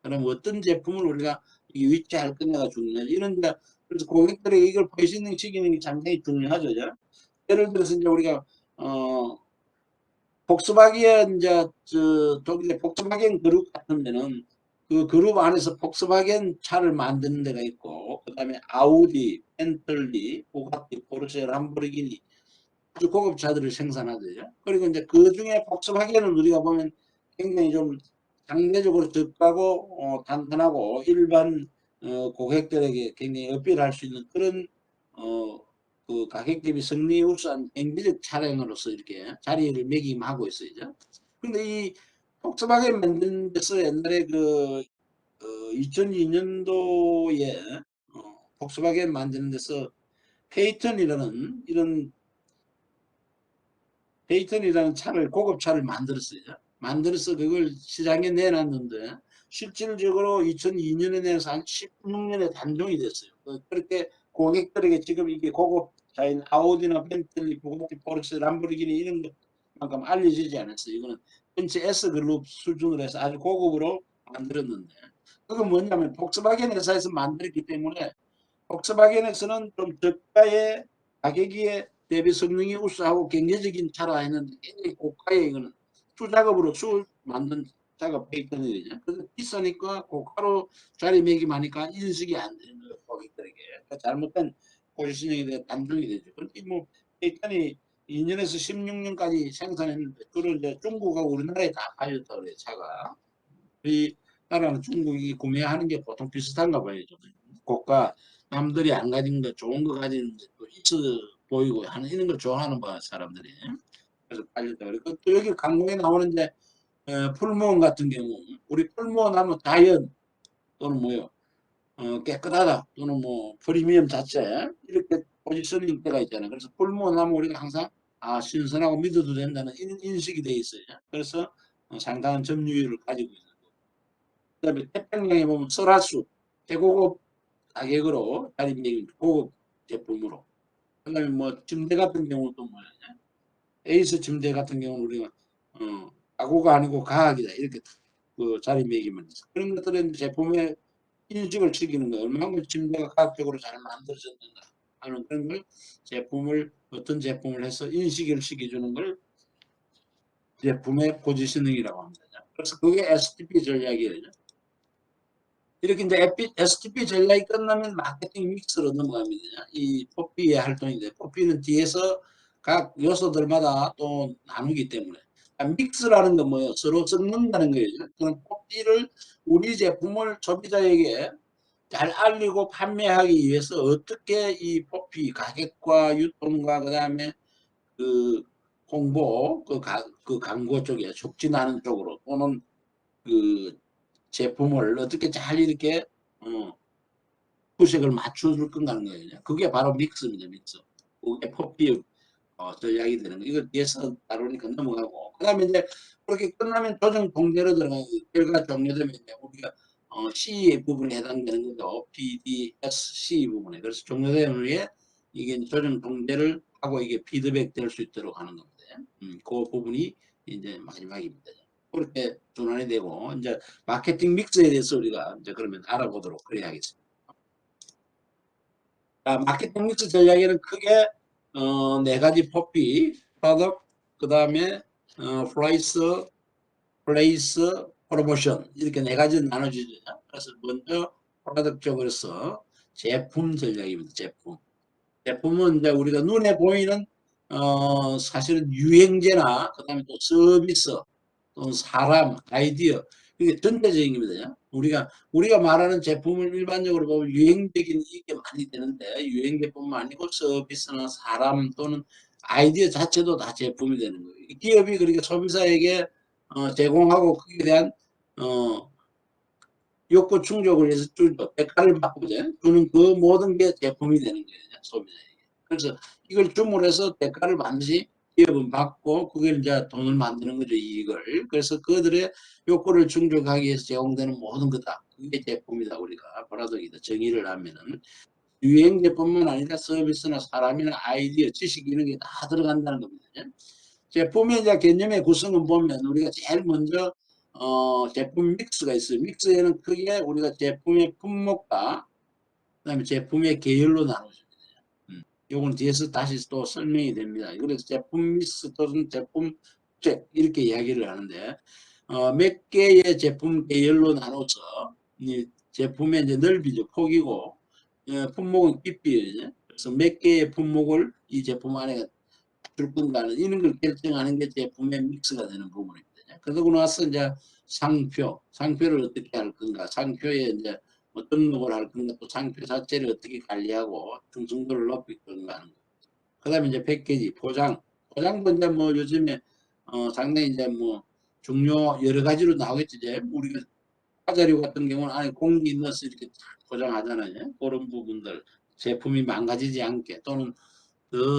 그럼 어떤 제품을 우리가 위치할 거냐가 중요하죠. 이런 데 그래서 고객들에게 이걸 포지셔닝 시키는 게 상당히 중요하죠. 예를 들어서 이제 우리가 폭스바겐 이제 저 독일의 폭스바겐 그룹 같은 데는 그 그룹 안에서 폭스바겐 차를 만드는 데가 있고 그다음에 아우디, 벤틀리, 부가티, 포르쉐, 람보르기니 아주 고급 차들을 생산하죠. 그리고 이제 그 중에 폭스바겐은 우리가 보면 굉장히 좀 상대적으로 저가고 단단하고 일반 고객들에게 굉장히 어필할 수 있는 그런 어, 그 가격 대비 성능이 우수한 경제적 차량으로서 이렇게 자리를 매김하고 있어요. 근데 이 폭스바겐 만든 데서 옛날에 그 2002년도에 폭스바겐 만드는 데서 페이턴이라는 이런 페이턴이라는 차를 고급차를 만들었어요. 만들어서 그걸 시장에 내놨는데 실질적으로 2002년에 내서 한 16년에 단종이 됐어요. 그렇게 고객들에게 지금 이게 고급차인 아우디나 벤틀리, 부가티, 포르쉐, 람보르기니 이런 것만큼 알려지지 않았어요. 이거는 벤츠 S그룹 수준으로 해서 아주 고급으로 만들었는데 그건 뭐냐면 폭스바겐 회사에서 만들었기 때문에 폭스바겐에서는 좀 저가의 가격에 대비 성능이 우수하고 경제적인 차라 했는데 굉장히 고가의 이거는 수작업으로 만든 작업 페이턴이거든요. 그래서 비싸니까 고가로 자리매김하니까 인식이 안 되는 거예요. 고객들에게. 그러니까 잘못된 포지셔닝에 대해 단종이 되죠. 그런데 뭐 페이턴이 2년에서 16년까지 생산했는데 그걸 이제 중국하고 우리나라에 다 팔렸다고 그래요. 차가. 이 나라는 중국이 구매하는 게 보통 비슷한가 봐요. 좀. 고가 남들이 안 가진 거 좋은 거 가지는 또 있어 보이고 하는 이런 걸 좋아하는 거야 사람들이. 그래서 팔렸다 그리고 또 여기 광고에 나오는 이제 풀무원 같은 경우 우리 풀무원 하면 자연 또는 뭐요 깨끗하다 또는 뭐 프리미엄 자체 이렇게 포지셔닝 때가 있잖아요. 그래서 풀무원 하면 우리가 항상 신선하고 믿어도 된다는 인식이 돼 있어요. 그래서 상당한 점유율을 가지고 있는 거. 그다음에 태평양에 보면 설화수 최고급 가격으로 자리매김 고급 제품으로. 그다음에 뭐 침대 같은 경우도 뭐냐 에이스 침대 같은 경우는 우리가 가구가 아니고 가학이다 이렇게 그 자리매김을 해서 그런 것들은 제품의 인식을 시키는 거예요. 얼마나 침대가 과학적으로 잘 만들어졌는가 하는 그런 걸 제품을 어떤 제품을 해서 인식을 시켜주는 걸 제품의 포지셔닝이라고 합니다. 그래서 그게 STP 전략이에요. 이렇게 이제 STP 전략이 끝나면 마케팅 믹스로 넘어갑니다. 이 포피의 활동인데 포피는 뒤에서 각 요소들마다 또 나누기 때문에 믹스라는 건 뭐예요? 서로 섞는다는 거예요. 그럼 포피를 우리 제품을 소비자에게 잘 알리고 판매하기 위해서 어떻게 이 포피 가격과 유통과 그다음에 그 홍보 그 광고 쪽에 촉진하는 쪽으로 또는 그 제품을 어떻게 잘 이렇게 구색을 맞춰줄 건가는 거예요. 그게 바로 믹스입니다. 믹스. 그게 포피 전략이 되는 거. 이거 뒤에서 다루니까 넘어가고. 그 다음에 이제 그렇게 끝나면 조정 통제로 들어가는 결과 종료되면 이제 우리가 C 부분에 해당되는 거죠. PDSC 부분에. 그래서 종료된 후에 이게 조정 통제를 하고 이게 피드백 될 수 있도록 하는 겁니다. 그 부분이 이제 마지막입니다. 그렇게 전환이 되고 이제 마케팅 믹스에 대해서 우리가 이제 그러면 알아보도록 그래야겠습니다. 마케팅 믹스 전략에는 크게 네 가지 포피, 프로덕트, 그 다음에 프라이스, 플레이스, 프로모션 이렇게 네 가지 나눠지죠. 그래서 먼저 프로덕트 쪽으로서 제품 전략입니다. 제품. 제품은 이제 우리가 눈에 보이는 사실은 유행제나 그다음에 또 서비스, 또 사람, 아이디어 이게 전체적인 겁니다. 우리가 말하는 제품을 일반적으로 보면 유행적인 이게 많이 되는데 유행제뿐만 아니고 서비스나 사람 또는 아이디어 자체도 다 제품이 되는 거예요. 기업이 그러니까 소비자에게 제공하고 거기에 대한 어, 욕구 충족을 위해서 대가를 받고 주는 그 모든 게 제품이 되는 거예요. 소비자에게. 그래서 이걸 줌으로 해서 대가를 반드시 기업은 받고 그걸 이제 돈을 만드는 거죠. 이익을. 그래서 그들의 욕구를 충족하기 위해서 제공되는 모든 거다. 그게 제품이다. 우리가 브라더기다. 정의를 하면은 유행제뿐만 아니라 서비스나 사람이나 아이디어, 지식 이런 게 다 들어간다는 겁니다. 제품의 이제 개념의 구성은 보면 우리가 제일 먼저 제품 믹스가 있어요. 믹스에는 크게 우리가 제품의 품목과 그다음에 제품의 계열로 나눠집니다. 요건 뒤에서 다시 또 설명이 됩니다. 그래서 제품 믹스 또는 제품 책 이렇게 이야기를 하는데 몇 개의 제품 계열로 나눠서 이 제품의 이제 넓이죠. 폭이고 품목은 깊이죠. 그래서 몇 개의 품목을 이 제품 안에 줄 건가는 이런 걸 결정하는 게 제품의 믹스가 되는 부분입니다. 그러고 나서 이제 상표를 어떻게 할 건가, 상표에 이제 뭐 등록을 할 건가, 또 상표 자체를 어떻게 관리하고 충성도를 높일 건가 하는 거. 그다음에 이제 패키지, 포장도 이제 뭐 요즘에 상당히 이제 뭐 중요 여러 가지로 나오겠지. 이제 우리가 과자류 같은 경우는 안에 공기 넣어서 이렇게 포장하잖아요. 그런 부분들 제품이 망가지지 않게 또는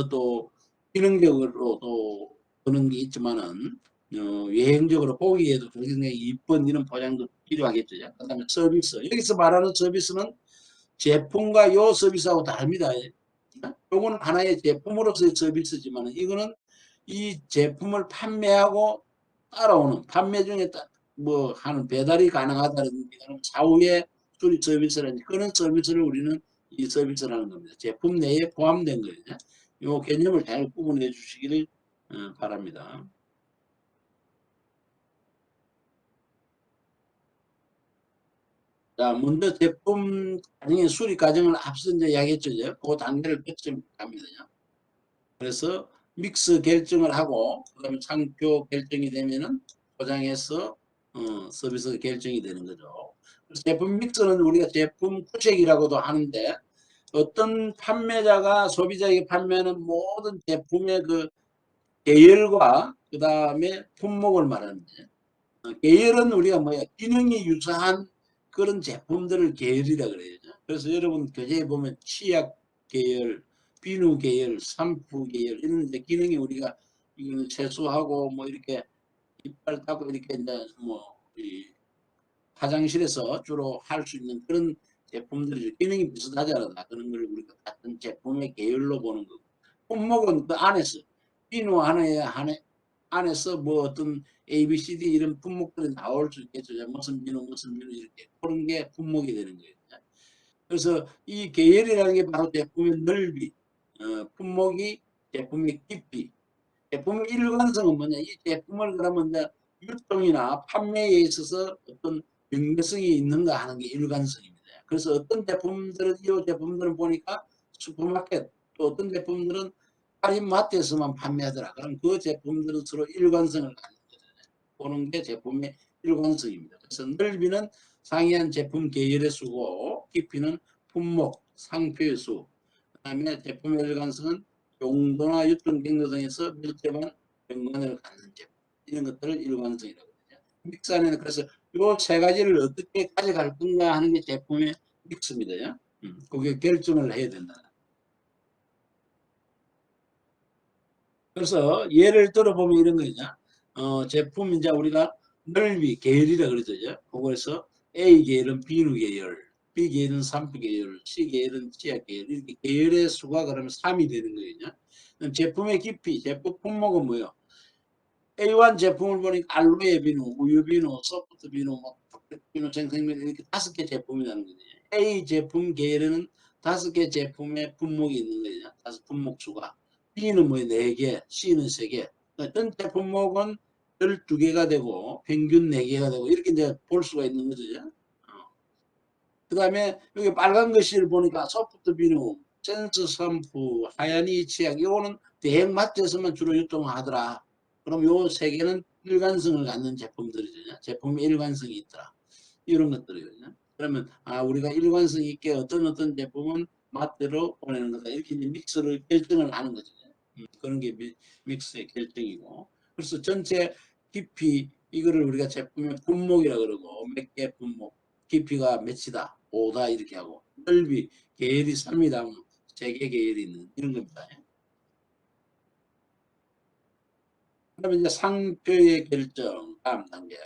또 기능적으로도 그런 게 있지만은 외형적으로 보기에도 굉장히 이쁜 이런 포장도 필요하겠죠. 그다음에 서비스. 여기서 말하는 서비스는 제품과 요 서비스하고 다릅니다. 요거는 하나의 제품으로서의 서비스지만 이거는 이 제품을 판매하고 따라오는 판매 중에 뭐 하는 배달이 가능하다는 사후에 수리 서비스라든지 그런 서비스를 우리는 이 서비스라는 겁니다. 제품 내에 포함된 거예요. 요 개념을 잘 구분해 주시기를 바랍니다. 자, 먼저 제품 나중에 수리 과정을 앞서 이제 이야기했죠. 그 단계를 거쳐갑니다. 그래서 믹스 결정을 하고 그다음에 상표 결정이 되면은 포장해서 서비스 결정이 되는 거죠. 그래서 제품 믹스는 우리가 제품 구색이라고도 하는데 어떤 판매자가 소비자에게 판매하는 모든 제품의 그 계열과 그 다음에 품목을 말하는 거예요. 계열은 우리가 뭐야 기능이 유사한 그런 제품들을 계열이라 그래요. 그래서 여러분 교재에 보면 치약 계열, 비누 계열, 샴푸 계열 이런 이제 기능이 우리가 세수하고 뭐 이렇게 이빨 닦고 이렇게 이제 뭐이 화장실에서 주로 할 수 있는 그런 제품들이 기능이 비슷하잖아. 그런 걸 우리가 같은 제품의 계열로 보는 거고. 품목은 그 안에서 비누 안에서 뭐 어떤 A, B, C, D 이런 품목들이 나올 수 있겠죠. 무슨 비누 무슨 비누 이렇게 그런 게 품목이 되는 거예요. 그래서 이 계열이라는 게 바로 제품의 넓이, 품목이 제품의 깊이, 제품의 일관성은 뭐냐? 이 제품을 그러면 이제 유통이나 판매에 있어서 어떤 연계성이 있는가 하는 게 일관성입니다. 그래서 어떤 제품들은 이 제품들은 보니까 슈퍼마켓 또 어떤 제품들은 할인마트에서만 판매하더라. 그럼 그 제품들은 서로 일관성을 가지고 보는 게 제품의 일관성입니다. 그래서 넓이는 상이한 제품 계열의 수고, 깊이는 품목, 상표의 수, 그 다음에 제품의 일관성은 용도나 유통 경로 등에서 밀접한 연관을 갖는 제품. 이런 것들을 일관성이라고 하죠. 믹스 안에는 그래서 요 세 가지를 어떻게 가져갈 건가 하는 게 제품의 믹스입니다. 그게 결정을 해야 된다. 그래서 예를 들어보면 이런 거냐. 제품 이제 우리가 넓이, 계열이라 그러죠. 그거에서 A 계열은 비누 계열, B 계열은 산부 계열, C 계열은 치약 계열. 이렇게 계열의 수가 그러면 3이 되는 거예요. 제품의 깊이, 제품 품목은 뭐예요? A1 제품을 보니까 알로에 비누, 우유 비누, 소프트 비누, 뭐 비누, 생생비누 이렇게 5개 제품이라는 거죠. A 제품 계열에는 5개 제품의 품목이 있는 거죠. 5 품목 수가. B는 뭐 4개, C는 3개. 전체 품목은 12개가 되고 평균 4개가 되고 이렇게 이제 볼 수가 있는 거죠. 그 다음에 여기 빨간 글씨를 보니까 소프트 비누, 센스 샴푸, 하얀이 치약 이거는 대형마트에서만 주로 유통하더라. 그럼 요 세 개는 일관성을 갖는 제품들이죠. 제품이 일관성이 있더라. 이런 것들이거든요. 그러면 우리가 일관성 있게 어떤 제품은 맛대로 보내는 거다. 이렇게 이제 믹스를 결정을 하는 거죠. 그런 게 믹스의 결정이고. 그래서 전체 깊이 이거를 우리가 제품의 분목이라 그러고 몇 개 분목, 깊이가 몇이다, 5다 이렇게 하고 넓이, 계열이 3이다, 3개 계열이 있는 이런 겁니다. 그러면 이제 상표의 결정 다음 단계.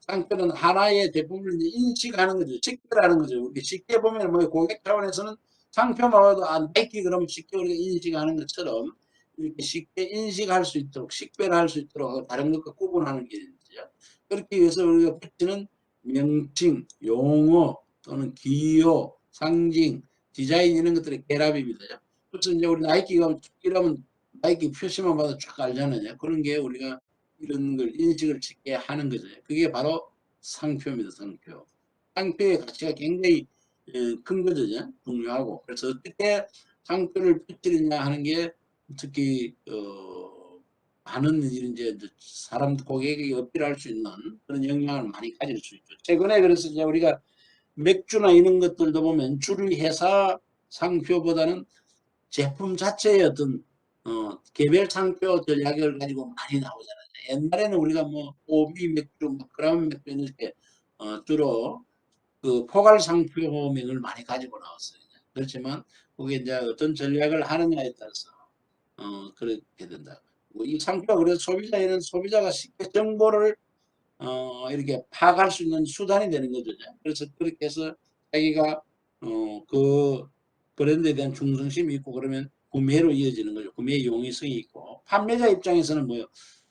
상표는 하나의 제품을 이제 인식하는 거죠. 식별하는 거죠. 우리 쉽게 보면 뭐 고객 차원에서는 상표만 봐도 나이키 그러면 쉽게 우리가 인식하는 것처럼 이렇게 쉽게 인식할 수 있도록 식별할 수 있도록 다른 것과 구분하는 게 있죠. 그렇기 위해서 우리가 붙이는 명칭, 용어 또는 기호, 상징, 디자인 이런 것들의 결합입니다. 그래서 이제 우리 나이키가 이러면 나이키 표시만 봐도 쫙 알잖아요. 그런 게 우리가 이런 걸 인식을 쉽게 하는 거죠. 그게 바로 상표입니다. 상표. 상표의 가치가 굉장히 큰 거죠. 중요하고. 그래서 어떻게 상표를 붙이느냐 하는 게 특히 많은 이제 사람 고객에게 어필할 수 있는 그런 영향을 많이 가질 수 있죠. 최근에 그래서 이제 우리가 맥주나 이런 것들도 보면 주류 회사 상표보다는 제품 자체의 어떤 개별 상표 전략을 가지고 많이 나오잖아요. 옛날에는 우리가 뭐 오비 맥주, 뭐 크라운 맥주 이렇게 주로 그 포괄 상표명을 많이 가지고 나왔어요. 그렇지만 그게 이제 어떤 전략을 하느냐에 따라서 그렇게 된다. 뭐이 상표가 그래서 소비자에는 소비자가 쉽게 정보를 이렇게 파악할 수 있는 수단이 되는 거죠. 그래서 그렇게 해서 자기가 그 브랜드에 대한 충성심이 있고 그러면 구매로 이어지는 거죠. 구매의 용이성이 있고 판매자 입장에서는 뭐요?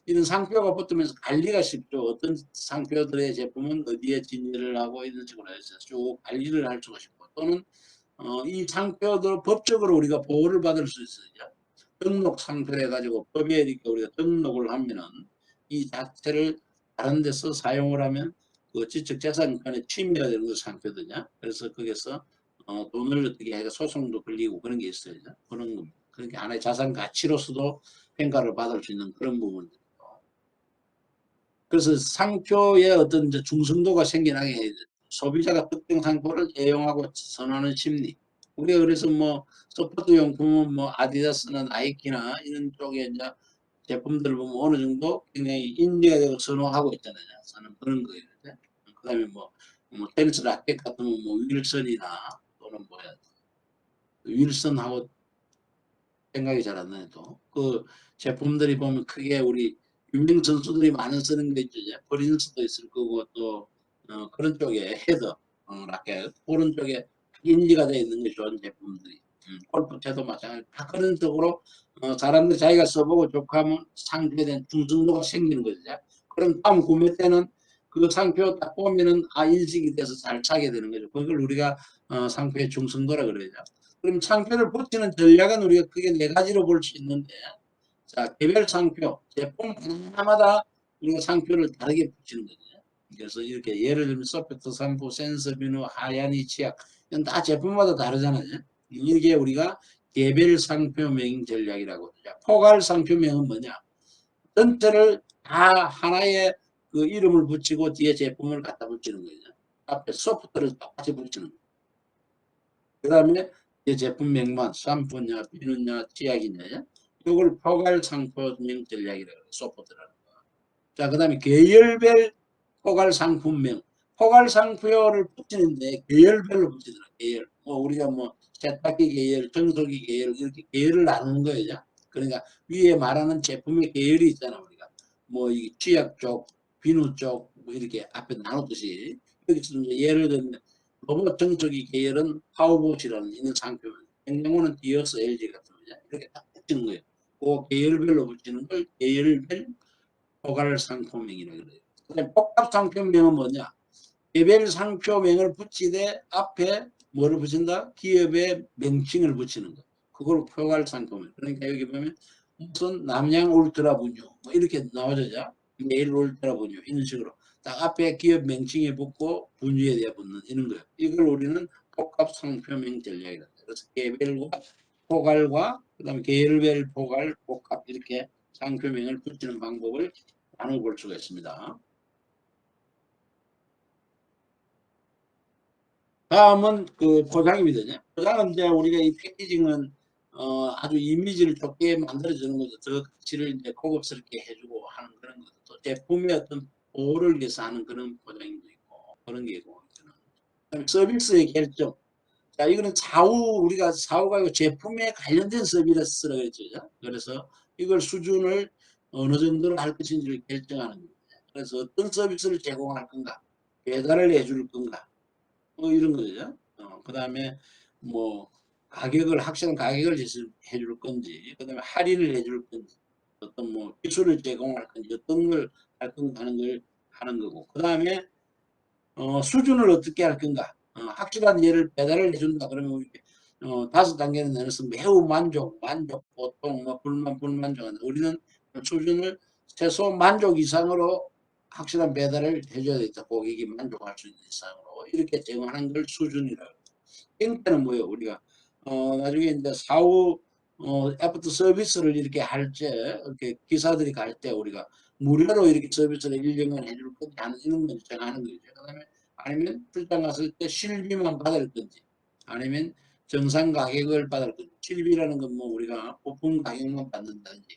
이런 상표가 붙으면서 관리가 쉽죠. 어떤 상표들의 제품은 어디에 진열을 하고 이런 식으로 해서 쭉 관리를 할 수가 있고 또는 이 상표들 법적으로 우리가 보호를 받을 수 있어요. 등록 상표 해가지고 법에 이렇게 우리가 등록을 하면은 이 자체를 다른 데서 사용을 하면 그 지적재산권의 침해가 되는 거 상표더냐. 그래서 거기서 돈을 어떻게 해가 소송도 걸리고 그런 게 있어요. 그런 겁니다. 그러니까 하나의 자산 가치로서도 평가를 받을 수 있는 그런 부분들. 그래서 상표의 어떤 이제 중성도가 생겨나게 해야 돼. 소비자가 특정 상표를 애용하고 선호하는 심리. 우리가 그래서 뭐 스포츠 용품은 뭐 아디다스나 나이키나 이런 쪽에 이제 제품들을 보면 어느 정도 굉장히 인지가 되고 선호하고 있잖아요. 저는 그런 거예요. 그 다음에 뭐 테니스 라켓 같은 뭐 윌슨이나 또는 뭐야 윌슨하고 생각이 잘 안 나요. 그 제품들이 보면 크게 우리 유명 선수들이 많이 쓰는 게 있죠. 프린스도 있을 거고 또 그런 쪽에 헤더, 라켓 그런 쪽에 인지가 되어 있는 게 좋은 제품들이 골프채도 마찬가지 다 그런 쪽으로 사람들이 자기가 써보고 좋고 하면 상표에 대한 중증도가 생기는 거죠. 그럼 다음 구매 때는 그 상표 딱 보면은 인식이 돼서 잘 차게 되는 거죠. 그걸 우리가 상표의 중성도라 그러죠. 그럼 상표를 붙이는 전략은 우리가 크게 네 가지로 볼 수 있는데, 자, 개별 상표, 제품 하나마다 우리가 상표를 다르게 붙이는 거죠. 그래서 이렇게 예를 들면 소프트 샴푸, 센서 비누, 하얀이 치약, 이건 다 제품마다 다르잖아요. 이게 우리가 개별 상표명 전략이라고 하죠. 포괄 상표명은 뭐냐? 전체를 다 하나의 그 이름을 붙이고 뒤에 제품을 갖다 붙이는 거죠. 앞에 소프트를 똑같이 붙이는 거예요. 그 다음에 제품명만 샴푸냐 비누냐 치약이냐 이걸 포괄 상품명 전략이라고 해요. 소프트라는 거. 자, 그 다음에 계열별 포괄 상품명. 포괄 상표를 붙이는데 계열별로 붙이더라. 계열. 우리가 세탁기 계열, 청소기 계열 이렇게 계열을 나누는 거예요. 그러니까 위에 말하는 제품의 계열이 있잖아. 우리가 이 치약 쪽, 비누 쪽 이렇게 앞에 나눴듯이 여기서 이제 예를 들면 로봇 청소기 계열은 파워봇이라는 있는 상표. 냉장고는 디어스, LG 같은 거죠. 이렇게 딱 붙이는 거예요. 그 계열별로 붙이는 걸 계열별 포괄 상표명이라고 그래요. 그다음에 복합 상표명은 뭐냐? 개별 상표명을 붙이되 앞에 뭐를 붙인다? 기업의 명칭을 붙이는 거. 그걸 포괄 상표명. 그러니까 여기 보면 무슨 남양 울트라 분유 이렇게 나오죠. 메일 울트라 분유 이런 식으로 딱 앞에 기업 명칭에 붙고 분유에 대해 붙는 이런 거예요. 이걸 우리는 복합 상표명 전략이다. 그래서 개별과 포괄과 그다음에 계열별 포괄 복합 이렇게 상표명을 붙이는 방법을 나눠볼 수가 있습니다. 다음은 그 포장입니다. 포장은 이제 우리가 이 패키징은 아주 이미지를 좋게 만들어주는 거죠. 더 가치를 이제 고급스럽게 해주고 하는 그런 것도 또 제품의 어떤 보호를 위해서 하는 그런 포장도 있고 그런 게 있고. 그다음에 서비스의 결정. 자, 이거는 우리가 사후가 아니고 제품에 관련된 서비스라고 했죠. 그래서 이걸 수준을 어느 정도로 할 것인지를 결정하는 겁니다. 그래서 어떤 서비스를 제공할 건가, 배달을 해줄 건가, 이런 거죠. 그 다음에 뭐 확실한 가격을 해줄 건지, 그 다음에 할인을 해줄 건지, 어떤 기술을 제공할 건지, 어떤 걸 할 건가 하는 걸 하는 거고, 그 다음에 수준을 어떻게 할 건가. 확실한 예를 배달을 해준다 그러면 다섯 단계는 내려서 매우 만족, 보통 불만족. 우리는 수준을 최소 만족 이상으로 확실한 배달을 해줘야 되겠다. 고객이 만족할 수 있는 이상으로 이렇게 제공하는 걸 수준이라고. 형태는 뭐예요? 우리가 나중에 이제 사후 애프터 서비스를 이렇게 할 때, 이렇게 기사들이 갈 때 우리가 무료로 이렇게 서비스를 1년간 해줄 건지 하는 이런 걸 정하는 거죠. 그다음에 아니면 출장 갔을 때 실비만 받을 건지, 아니면 정상 가격을 받을 건지. 실비라는 건 우리가 부품 가격만 받는다든지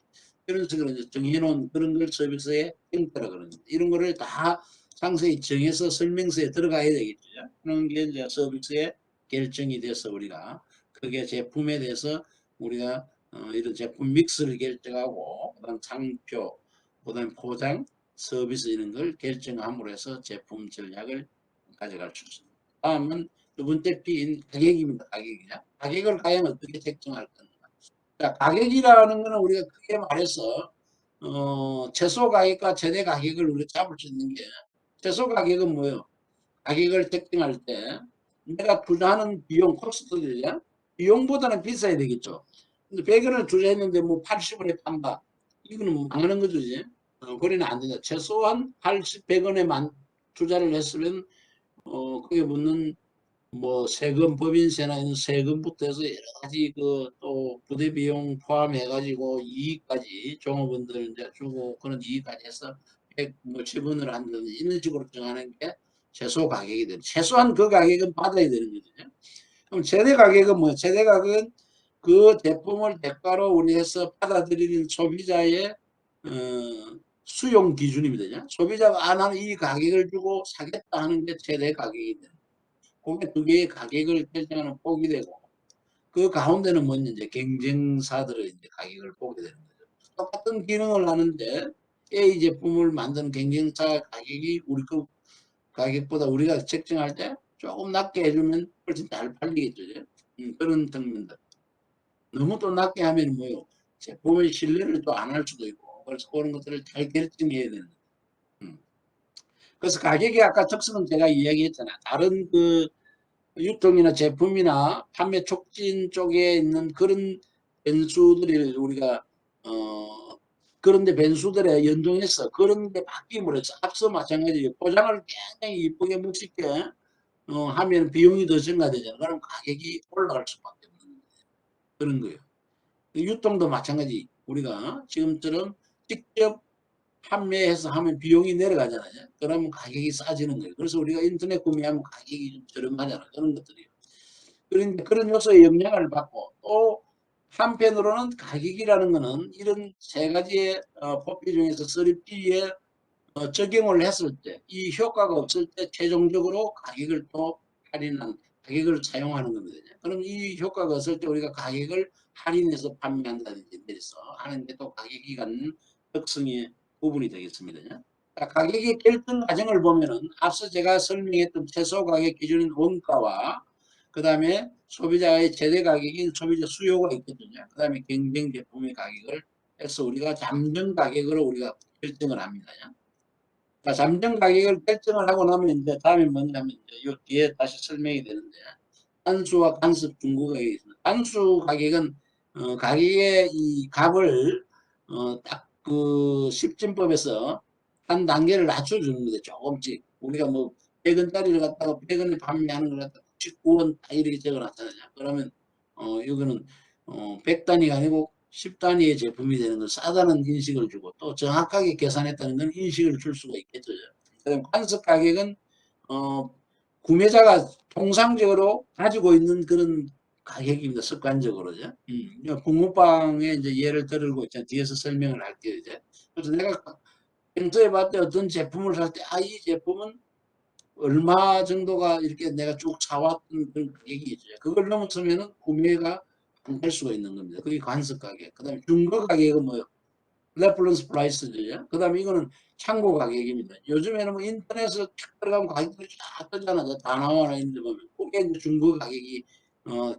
이런 식으로 이제 정해놓은 그런 걸 서비스의 형태라 그러는 거죠. 이런 거를 다 상세히 정해서 설명서에 들어가야 되겠죠. 그런 게 이제 서비스의 결정이 돼서 우리가 그게 제품에 대해서 우리가 이런 제품 믹스를 결정하고 그다음 상표, 그다음 포장, 서비스 이런 걸 결정함으로 해서 제품 전략을 가져갈 수 있습니다. 다음은 두 번째 P인 가격입니다. 가격을 과연 어떻게 책정할 건가. 자, 가격이라는 거는 우리가 크게 말해서 최소 가격과 최대 가격을 우리가 잡을 수 있는 게 최소 가격은 뭐예요? 가격을 책정할 때 내가 투자하는 비용 코스트들이야 비용보다는 비싸야 되겠죠. 근데 100원을 투자했는데 80원에 판다. 이거는 망하는 거죠. 이제. 그래는 안 된다. 최소한 100원에 투자를 했으면 그게 묻는 세금 법인세나 이런 세금부터 해서 여러 가지 또 부대 비용 포함해가지고 이익까지 종업원들 이제 주고 그런 이익까지 해서 110원을 한다든지 이런 식으로 정하는 게 최소 가격이 되는 최소한 그 가격은 받아야 되는 거죠. 그럼 최대 가격은 뭐예요? 최대 가격은 그 제품을 대가로 우리 해서 받아들이는 소비자의 수용 기준입니다. 소비자가 나는 이 가격을 주고 사겠다 하는 게 최대 가격이 되는 그게 두 개의 가격을 결정하는 폭이 되고 그 가운데는 뭐냐 이제 경쟁사들의 이제 가격을 보게 되는 거죠. 똑같은 기능을 하는데 A 제품을 만드는 경쟁사 가격이 우리 그 가격보다 우리가 책정할 때 조금 낮게 해주면 훨씬 잘 팔리겠죠. 그런 측면들. 너무 또 낮게 하면 뭐요? 제품의 신뢰를 또 안 할 수도 있고 그래서 그런 것들을 잘 결정해야 되는 거죠. 그래서 가격이 아까 특성은 제가 이야기했잖아요. 다른 유통이나 제품이나 판매 촉진 쪽에 있는 그런 변수들이 우리가 그런데 변수들에 연동해서 그런 게 바뀜으로 해서 앞서 마찬가지 포장을 굉장히 이쁘게 멋있게 하면 비용이 더 증가되잖아요. 그럼 가격이 올라갈 수밖에 없는 그런 거예요. 유통도 마찬가지 우리가 지금처럼 직접 판매해서 하면 비용이 내려가잖아요. 그러면 가격이 싸지는 거예요. 그래서 우리가 인터넷 구매하면 가격이 좀 저렴하잖아. 그런 것들이요. 그런데 그런 요소에 영향을 받고 또 한편으로는 가격이라는 거는 이런 세 가지의 법규 중에서 3P에 적용을 했을 때 이 효과가 없을 때 최종적으로 가격을 또 할인한 가격을 사용하는 겁니다. 그럼 이 효과가 없을 때 우리가 가격을 할인해서 판매한다든지 내려서 하는데 또 가격이 갖는 특성의 부분이 되겠습니다. 가격의 결정 과정을 보면은 앞서 제가 설명했던 최소 가격 기준인 원가와 그 다음에 소비자의 최대 가격인 소비자 수요가 있거든요. 그 다음에 경쟁 제품의 가격을 해서 우리가 잠정 가격으로 우리가 결정을 합니다. 자, 잠정 가격을 결정을 하고 나면 이제 다음에 뭐냐면 이제 요 뒤에 다시 설명이 되는데 단수와 간섭 중고 가격이 있습니다. 단수 가격은 가격의 이 값을 딱 그 십진법에서 한 단계를 낮춰주는 거죠. 조금씩 우리가 뭐 100원짜리를 갖다가 100원에 판매하는 걸 갖다가 19원 이렇게 적어놨잖아요. 그러면 이거는 100단위가 아니고 10단위의 제품이 되는 건 싸다는 인식을 주고 또 정확하게 계산했다는 건 인식을 줄 수가 있겠죠. 그다음 관습 가격은 어, 구매자가 통상적으로 가지고 있는 그런 가격입니다. 습관적으로죠. 붕어빵에 이제 예를 들고 이제 뒤에서 설명을 할게요. 이제 그래서 내가 평소에 봤을 때 어떤 제품을 살 때 이 제품은 얼마 정도가 이렇게 내가 쭉 사왔던 그런 가격이 있죠. 그걸 넘어서면은 구매가 안 될 수가 있는 겁니다. 그게 관습 가격. 그 다음에 중고 가격은 뭐요? 레퍼런스 프라이스죠. 그 다음에 이거는 참고 가격입니다. 요즘에는 뭐 인터넷에 탁 들어가면 가격들이 쫙 뜨잖아. 다 나와 있는데 보면. 그게 이제 중고 가격이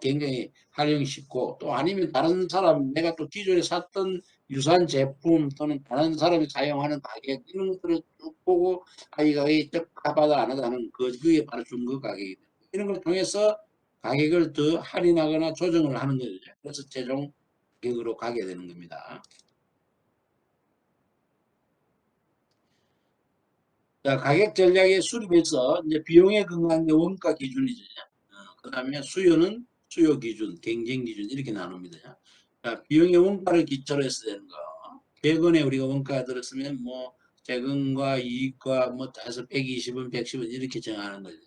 굉장히 활용이 쉽고 또 아니면 다른 사람 내가 또 기존에 샀던 유사한 제품 또는 다른 사람이 사용하는 가격 이런 것들을 쭉 보고 이 가격이 적합하다 안 하다 하는 그게 바로 중고 가격입니다. 이런 걸 통해서 가격을 더 할인하거나 조정을 하는 거죠. 그래서 최종 가격으로 가게 되는 겁니다. 자, 가격 전략의 수립에서 이제 비용에 근거한 게 원가 기준이죠. 그 다음에 수요는 수요 기준, 경쟁 기준 이렇게 나눕니다. 자, 비용의 원가를 기초로 해서 되는 거. 100원에 우리가 원가가 들었으면 뭐 세금과 이익과 뭐 해서 120원, 110원 이렇게 정하는 거죠.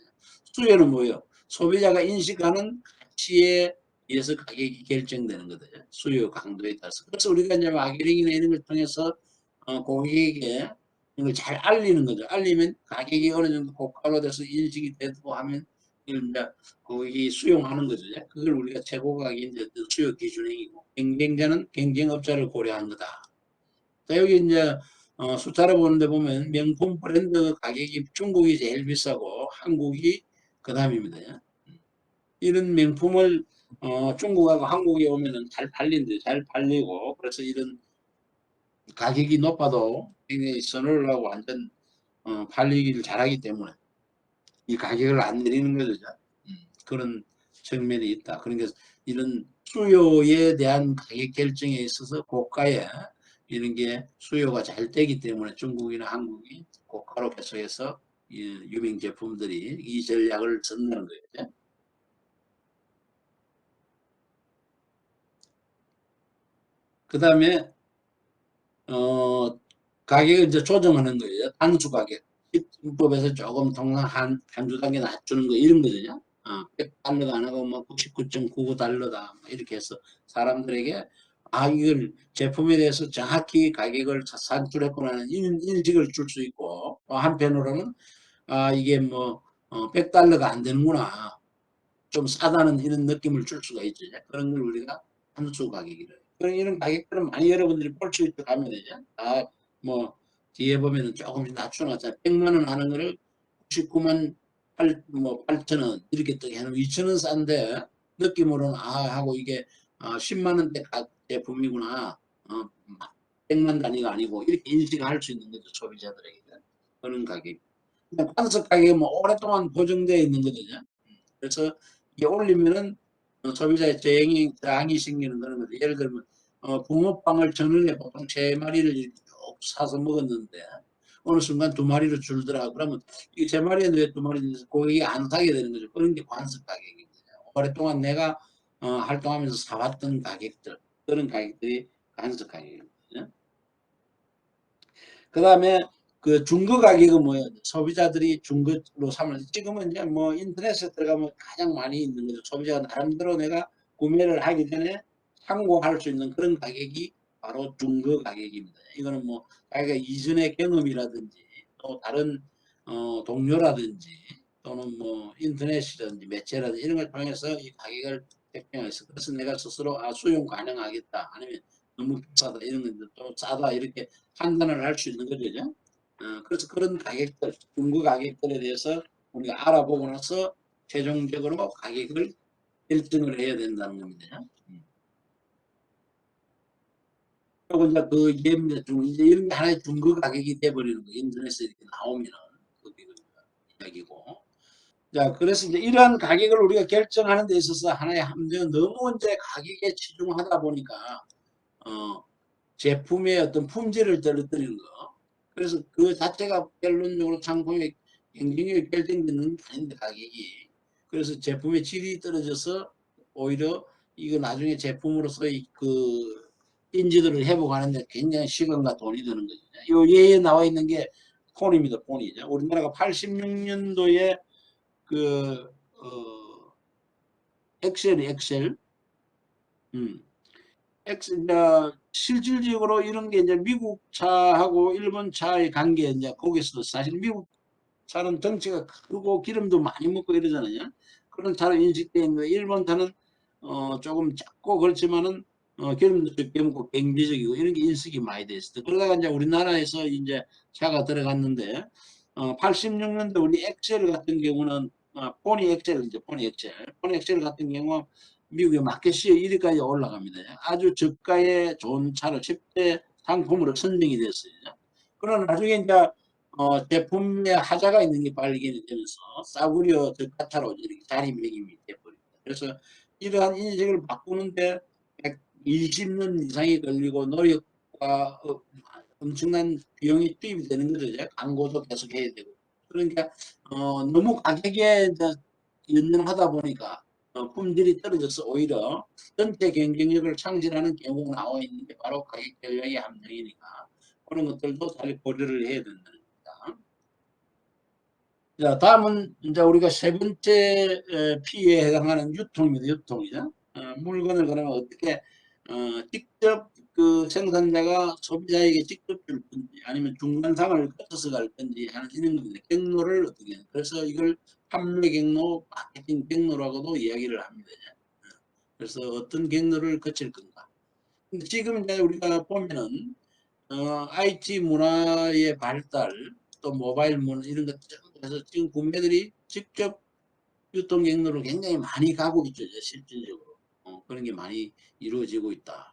수요는 뭐예요? 소비자가 인식하는 가치에 의해서 가격이 결정되는 거거든요. 수요 강도에 따라서. 그래서 우리가 이제 마케팅이나 이런 걸 통해서 고객에게 이걸 잘 알리는 거죠. 알리면 가격이 어느 정도 고가로 돼서 인식이 되고 하면 이걸 이제 고객이 수용하는 거죠. 그걸 우리가 최고 가격이 이제 수요 기준이고 경쟁자는 경쟁업자를 고려한 거다. 자, 여기 이제 숫자를 보는데 보면 명품 브랜드 가격이 중국이 제일 비싸고 한국이 그 다음입니다. 이런 명품을 중국하고 한국에 오면은 잘 팔린대, 잘 팔리고 그래서 이런 가격이 높아도 굉장히 선호를 하고 완전 팔리기를 잘하기 때문에 이 가격을 안 내리는 거죠. 그런 측면이 있다. 그러니까 이런 수요에 대한 가격 결정에 있어서 고가에 이런 게 수요가 잘 되기 때문에 중국이나 한국이 고가로 계속해서 유명 제품들이 이 전략을 썼는 거예요. 그 다음에 가격을 이제 조정하는 거예요. 단수 가격. 식품법에서 조금 통상 한 두 단계 낮추는 거 이런 거거든요. 100달러가 안 하고 뭐 99.99달러다. 이렇게 해서 사람들에게 이걸 제품에 대해서 정확히 가격을 산출했구나는 인식을 줄 수 있고 또 한편으로는 이게 뭐 100달러가 안 되는구나. 좀 싸다는 이런 느낌을 줄 수가 있죠. 그런 걸 우리가 함수 가격이래요. 이런 가격들은 많이 여러분들이 볼 수 있게 가면 되죠. 뭐 뒤에 보면은 조금씩 낮춰놨잖아요. 100만 원 하는 거를 99만 8천 원 이렇게 또 해놓으면 2천 원 싼데 느낌으로는 하고 이게 10만 원대 제품이구나. 100만 단위가 아니고 이렇게 인식할 수 있는 거죠. 소비자들에게. 그런 가격. 관습 가격이 뭐 오랫동안 보정되어 있는 거거든요. 그래서 이게 올리면은 소비자의 저항이 생기는 그런 거죠. 예를 들면 붕어빵을 전원에 보통 세 마리를 이렇게 쭉 사서 먹었는데 어느 순간 두 마리로 줄더라. 그러면 이게 세 마리인데 왜 두 마리인지 고객이 안 사게 되는 거죠. 그런 게 관습 가격입니다. 오랫동안 내가 활동하면서 사왔던 가격들 그런 가격들이 관습 가격입니다. 그 다음에 그 중거 가격은 뭐예요? 소비자들이 중거로 삼을 지금은 이제 뭐 인터넷에 들어가면 가장 많이 있는 거죠. 소비자가 나름대로 내가 구매를 하기 전에 참고할 수 있는 그런 가격이 바로 중거 가격입니다. 이거는 뭐 자기가 이전의 경험이라든지 또 다른 동료라든지 또는 뭐 인터넷이라든지 매체라든지 이런 걸 통해서 이 가격을 책정해서 그래서 내가 스스로 수용 가능하겠다 아니면 너무 비싸다 이런 건데 또 싸다 이렇게 판단을 할 수 있는 거죠. 그래서 그런 가격들, 중고 가격들에 대해서 우리가 알아보고 나서 최종적으로 가격을 결정을 해야 된다는 겁니다. 그리고 이제 그 이제 이런 게 하나의 중고 가격이 돼버리는 거 인터넷에 이렇게 나오면 그 이야기고. 자, 그래서 이제 이러한 가격을 우리가 결정하는 데 있어서 하나의 함정은 너무 이제 가격에 치중하다 보니까 제품의 어떤 품질을 떨어뜨리는 거. 그래서 그 자체가 결론적으로 상품의 경쟁력이 결정되는 게 아닌데 가격이. 그래서 제품의 질이 떨어져서 오히려 이거 나중에 제품으로서의 그 인지도를 회복하는데 굉장히 시간과 돈이 드는 거죠. 요 예에 나와 있는 게 폰입니다. 폰이죠. 우리나라가 86년도에 그 엑셀. 음. 이제 실질적으로 이런 게 이제 미국 차하고 일본 차의 관계 이제 거기서 사실 미국 차는 덩치가 크고 기름도 많이 먹고 이러잖아요. 그런 차로 인식되어 있는 거 일본 차는 조금 작고 그렇지만은 기름도 적게 먹고 경제적이고 이런 게 인식이 많이 돼 있어요. 그러다가 이제 우리나라에서 이제 차가 들어갔는데 86년도 우리 엑셀 같은 경우는 포니 엑셀이죠. 포니 엑셀 같은 경우 미국의 마켓시에 1위까지 올라갑니다. 아주 저가의 좋은 차로 10대 상품으로 선정이 됐어요. 그러나 나중에 이제 제품에 하자가 있는 게 발견이 되면서 싸구려 저가차로 이렇게 자리매김이 돼버립니다. 그래서 이러한 인식을 바꾸는데 120년 이상이 걸리고 노력과 엄청난 비용이 투입이 되는 거죠. 광고도 계속 해야 되고. 그러니까 너무 가격에 연연하다 보니까 품질이 떨어져서 오히려 전체 경쟁력을 상실하는 경우가 나와 있는 게 바로 가격 전략의 함정이니까 그런 것들도 잘 고려를 해야 된다는 겁니다. 자, 다음은 이제 우리가 세 번째 P에 해당하는 유통입니다. 유통이죠. 물건을 그러면 어떻게 직접 그 생산자가 소비자에게 직접 줄 건지 아니면 중간상을 거쳐서 갈 건지 하는 이런 겁니다. 경로를 어떻게 해요. 그래서 이걸 판매 경로, 마케팅 경로라고도 이야기를 합니다. 그래서 어떤 경로를 거칠 건가. 근데 지금 이제 우리가 보면은 IT 문화의 발달, 또 모바일 문화 이런 것들 해서 지금 구매들이 직접 유통 경로로 굉장히 많이 가고 있죠, 실질적으로. 그런 게 많이 이루어지고 있다.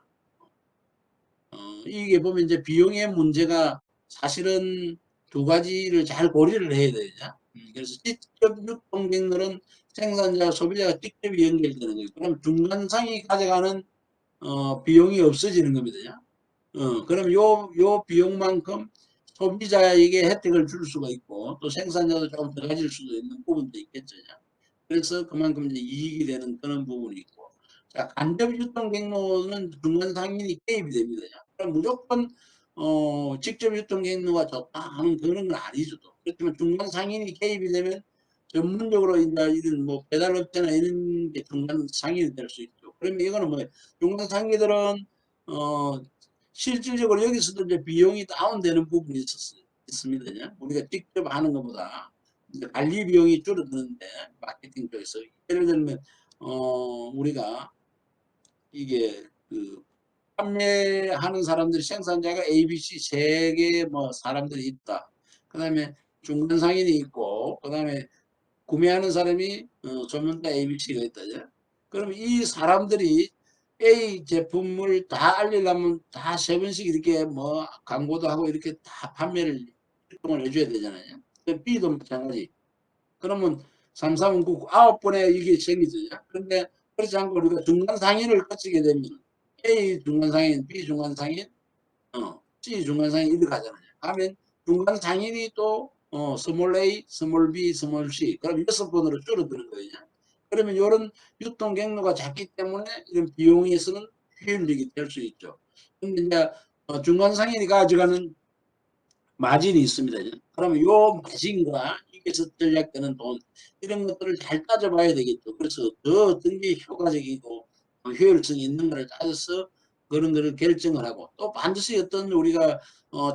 이게 보면 이제 비용의 문제가 사실은 두 가지를 잘 고려를 해야 되죠. 그래서 직접 유통 경로는 생산자, 소비자가 직접 연결되는 거예요. 그럼 중간상이 가져가는 비용이 없어지는 겁니다. 그럼 요 비용만큼 소비자에게 혜택을 줄 수가 있고 또 생산자도 조금 더 가질 수도 있는 부분도 있겠죠. 그래서 그만큼 이제 이익이 되는 그런 부분이 있고 자, 간접 유통 경로는 중간 상인이 개입이 됩니다. 그럼 무조건 직접 유통 경로가 좋다 하는 그런 건 아니죠. 그렇지만 중간 상인이 개입이 되면 전문적으로 이제 이런 뭐 배달업체나 이런 게 중간 상인이 될 수 있죠. 그러면 이거는 뭐 중간 상인들은 어 실질적으로 여기서도 이제 비용이 다운되는 부분이 있습니다. 우리가 직접 하는 것보다 이제 관리 비용이 줄어드는데 마케팅 쪽에서 예를 들면 우리가 이게 그 판매하는 사람들이 생산자가 ABC 세 개 뭐 사람들이 있다. 그다음에 중간 상인이 있고 그다음에 구매하는 사람이 전문가 ABC가 있다. 그러면 이 사람들이 A 제품을 다 알리려면 다 세 번씩 이렇게 뭐 광고도 하고 이렇게 다 판매를 활동을 해줘야 되잖아요. B도 마찬가지. 그러면 3, 4, 5, 9, 9번에 이게 생기죠. 그런데 그렇지 않고 우리가 중간 상인을 거치게 되면 A 중간 상인, B 중간 상인, C 중간 상인 이렇게 가잖아요. 하면 중간 상인이 또 스몰 A, 스몰 B, 스몰 C 그럼 6번으로 줄어드는 거예요. 그러면 이런 유통 경로가 작기 때문에 이런 비용에서는 효율적이 될 수 있죠. 근데 이제 중간 상인이 가져가는 마진이 있습니다. 그러면 요 마진과 여기서 전략되는 돈 이런 것들을 잘 따져봐야 되겠죠. 그래서 더 어떤 게 효과적이고 효율성이 있는 것을 따져서 그런 거를 결정을 하고 또 반드시 어떤 우리가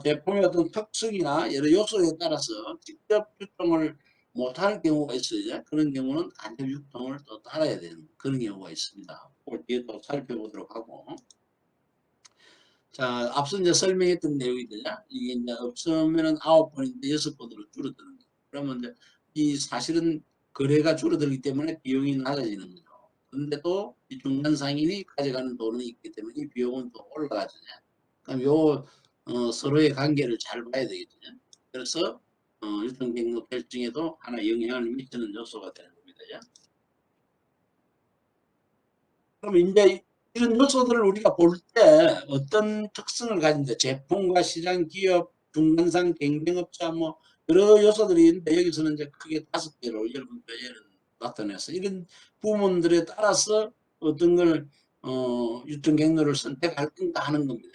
제품의 어떤 특성이나 여러 요소에 따라서 직접 유통을 못할 경우가 있어요. 그런 경우는 간접 유통을 또 따라야 되는 그런 경우가 있습니다. 그걸 뒤에 또 살펴보도록 하고. 자, 앞서 이제 설명했던 내용이죠. 이게 이제 없으면은 9번인데 6번으로 줄어드는 거예요. 그러면 이제 이 사실은 거래가 줄어들기 때문에 비용이 낮아지는 거죠. 근데도 이 중간 상인이 가져가는 돈은 있기 때문에 이 비용은 또 올라가죠. 그럼 요 서로의 관계를 잘 봐야 되겠죠. 그래서 유통 경로 결정에도 하나 영향을 미치는 요소가 되는 겁니다. 그럼 이제 이런 요소들을 우리가 볼 때 어떤 특성을 가진다. 제품과 시장, 기업, 중간상, 경쟁업자 뭐 여러 요소들이 있는데 여기서는 이제 크게 5개로 여러분들 예를 나타내서 이런 부분들에 따라서 어떤 걸 유통 경로를 선택할 건가 하는 겁니다.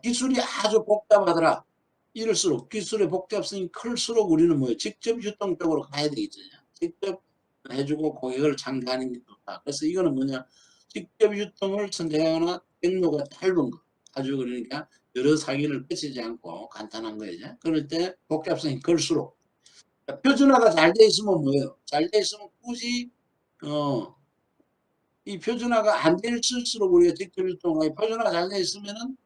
기술이 아주 복잡하더라. 이럴수록 기술의 복잡성이 클수록 우리는 뭐예요? 직접 유통 쪽으로 가야 되겠죠. 직접 해주고 고객을 상대하는 게 좋다. 그래서 이거는 뭐냐? 직접 유통을 선택하거나 경로가 짧은 거. 아주 그러니까 여러 사기를 거치지 않고 간단한 거예요. 그럴 때 복잡성이 클수록 표준화가 잘 돼 있으면 뭐예요? 잘 돼 있으면 굳이 이 표준화가 안 될수록 우리가 직접 유통하고 표준화가 잘 돼 있으면은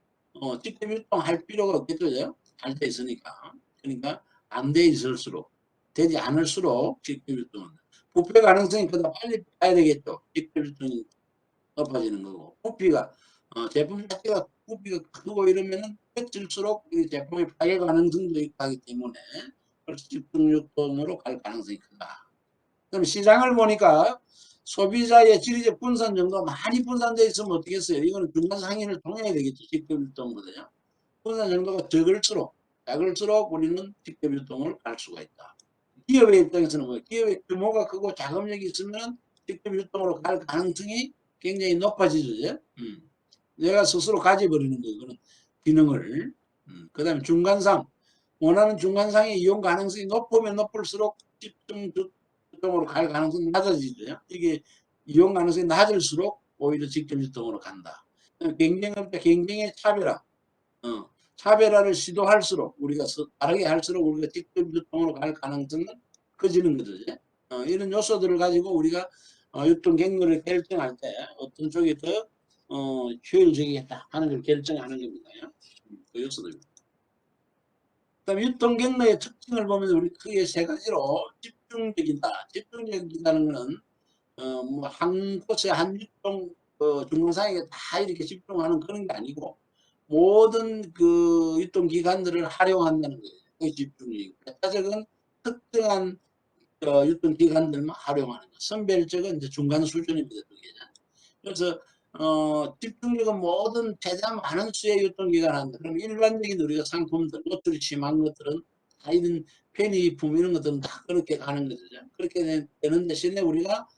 직접 유통할 필요가 없겠죠. 잘 돼 있으니까. 그러니까 안 돼 있을수록 되지 않을수록 직접 유통은 부패 가능성이 그보다 빨리 가야 되겠죠. 직접 유통이 높아지는 거고 부피가 제품 자체가 부피가 크고 이러면은 커질수록 이 제품의 파괴 가능성도 있고 하기 때문에 그래서 직접 유통으로 갈 가능성이 크다. 그럼 시장을 보니까 소비자의 지리적 분산 정도가 많이 분산되어 있으면 어떻겠어요? 이거는 중간 상인을 통해야 되겠죠. 직접 유통보다요. 분산 정도가 작을수록 우리는 직접 유통을 갈 수가 있다. 기업의 입장에서는 뭐 기업의 규모가 크고 자금력이 있으면 직접 유통으로 갈 가능성이 굉장히 높아지죠. 내가 스스로 가져버리는 거예요. 그런 기능을. 그 다음에 중간상. 원하는 중간상의 이용 가능성이 높으면 높을수록 집중 유통으로 갈 가능성이 낮아지죠. 이게 이용 가능성이 낮을수록 오히려 직접 유통으로 간다. 경쟁업자 경쟁의 차별화. 차별화를 시도할수록 우리가 빠르게 할수록 우리가 직접 유통으로 갈 가능성은 커지는 거죠. 이런 요소들을 가지고 우리가 유통 경로를 결정할 때 어떤 쪽이 더 효율적이겠다 하는 걸 결정하는 겁니다. 그 요소들입니다. 그다음 유통 경로의 특징을 보면 우리 크게 세 가지로 집중적이다. 집중적이다는 것은 뭐 한 곳에 한 유통 중간상에게 다 이렇게 집중하는 그런 게 아니고 모든 그 유통기관들을 활용한다는 거예요. 그 집중력이고 배타적은 특정한 유통기관들만 활용하는 거. 선별적은 이제 중간 수준입니다. 그래서 집중력은 모든 최대한 많은 수의 유통기관을 한다. 그럼 일반적인 우리가 상품들, 노출이 심한 것들은 다 이런 편의품 이런 것들은 다 그렇게 가는 거죠. 그렇게 되는 대신에 우리가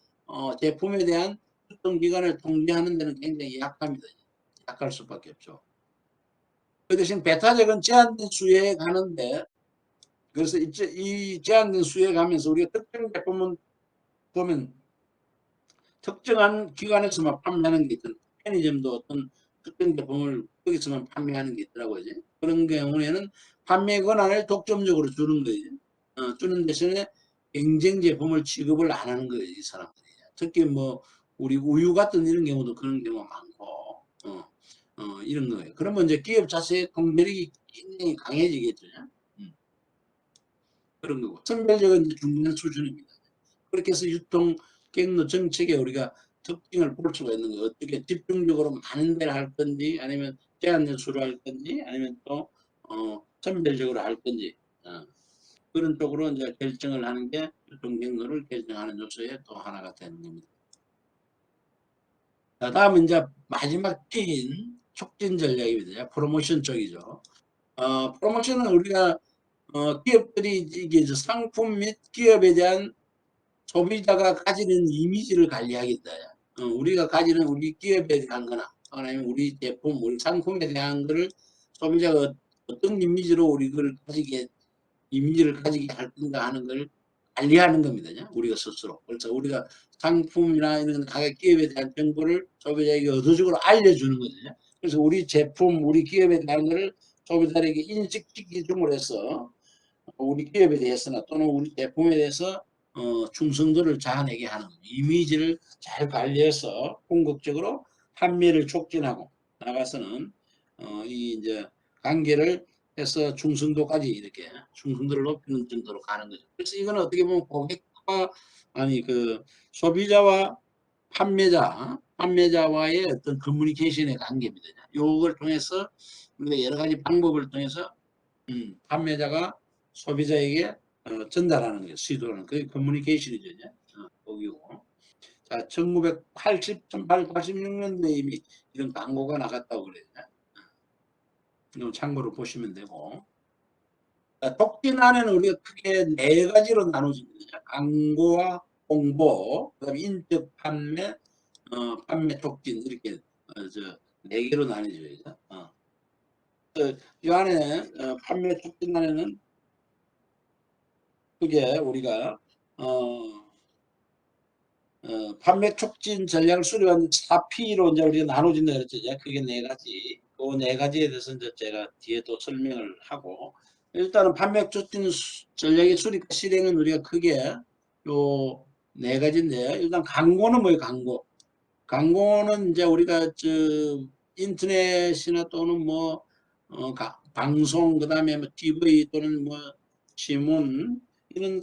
제품에 대한 유통기관을 통제하는 데는 굉장히 약합니다. 약할 수밖에 없죠. 그 대신 배타적은 제한된 수에 가는데 그래서 이 제한된 수에 가면서 우리가 특정 제품은 보면 특정한 기관에서만 판매하는 게 있던 편의점도 어떤 특정 제품을 거기서만 판매하는 게 있더라고요. 그런 경우에는 판매 권한을 독점적으로 주는 거예요. 주는 대신에 경쟁 제품을 취급을 안 하는 거예요. 이 사람들이. 특히 뭐 우리 우유 같은 이런 경우도 그런 경우가 많고 이런 거예요. 그러면 이제 기업 자체의 통제력이 굉장히 강해지겠죠. 그런 거고 선별적인 중간 수준입니다. 그렇게 해서 유통 경로 정책에 우리가 특징을 볼 수가 있는 거예요. 어떻게 집중적으로 많은 데를 할 건지 아니면 제한된 수로 할 건지 아니면 또 선별적으로 할 건지 그런 쪽으로 이제 결정을 하는 게 유통 경로를 결정하는 요소의 또 하나가 되는 겁니다. 자, 다음은 이제 마지막 P인 촉진 전략입니다. 프로모션 쪽이죠. 프로모션은 우리가 기업들이 이게 상품 및 기업에 대한 소비자가 가지는 이미지를 관리하겠다. 우리가 가지는 우리 기업에 대한 거나 아니면 우리 제품, 우리 상품에 대한 거를 소비자가 어떤 이미지로 우리 그걸 가지게 이미지를 가지게 할 건가 하는 걸 관리하는 겁니다. 우리가 스스로. 그래서 우리가 상품이나 이런 가격 기업에 대한 정보를 소비자에게 의도적으로 알려주는 거거든요. 그래서 우리 제품, 우리 기업에 대한 것을 소비자에게 인식시키 줌으로 해서 우리 기업에 대해서나 또는 우리 제품에 대해서 충성도를 자아내게 하는 이미지를 잘 관리해서 궁극적으로 판매를 촉진하고 나가서는 이 이제 관계를 해서 충성도까지 이렇게 충성도를 높이는 정도로 가는 거죠. 그래서 이거는 어떻게 보면 고객과 아니 그 소비자와 판매자와의 어떤 커뮤니케이션의 관계입니다. 요걸 통해서 우리가 여러 가지 방법을 통해서 판매자가 소비자에게 전달하는 게 시도하는 그게 커뮤니케이션이죠. 거기고. 자, 1886년도에 이미 이런 광고가 나갔다고 그래요. 이건 참고로 보시면 되고. 자, 톡진 안에는 우리가 크게 네 가지로 나눠집니다. 광고와 홍보, 그다음에 인적 판매, 판매 촉진 이렇게 네 개로 나뉘죠. 이 안에 판매 촉진 안에는 그게 우리가 판매 촉진 전략을 수립한 4P로 이제 우리가 나눠진다 그랬죠. 그게 네 가지. 그 네 가지에 대해서 이제 제가 뒤에 또 설명을 하고 일단은 판매 촉진 전략의 수립 실행은 우리가 크게 요 네 가지인데 일단 광고는 뭐예요? 광고는 이제 우리가 인터넷이나 또는 뭐 방송 그다음에 뭐 TV 또는 뭐 신문 이런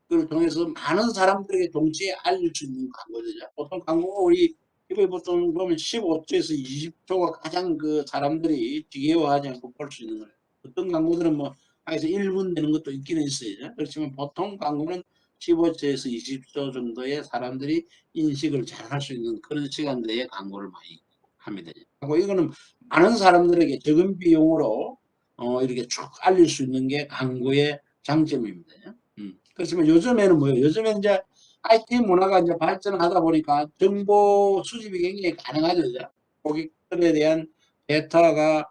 걸 통해서 많은 사람들에게 동시에 알릴 수 있는 광고죠. 보통 광고가 우리 이번에 보통 보면 15초에서 20초가 가장 그 사람들이 지겨워하지 않고 볼 수 있는 거예요. 어떤 광고들은 뭐 하에서 1분 되는 것도 있기는 있어요. 그렇지만 보통 광고는 15초에서 20초 정도의 사람들이 인식을 잘 할 수 있는 그런 시간대에 광고를 많이 합니다. 하고 이거는 많은 사람들에게 적은 비용으로 이렇게 쭉 알릴 수 있는 게 광고의 장점입니다. 그렇지만 요즘에는 뭐예요? 요즘에는 이제 IT 문화가 이제 발전하다 보니까 정보 수집이 굉장히 가능하죠. 고객들에 대한 데이터가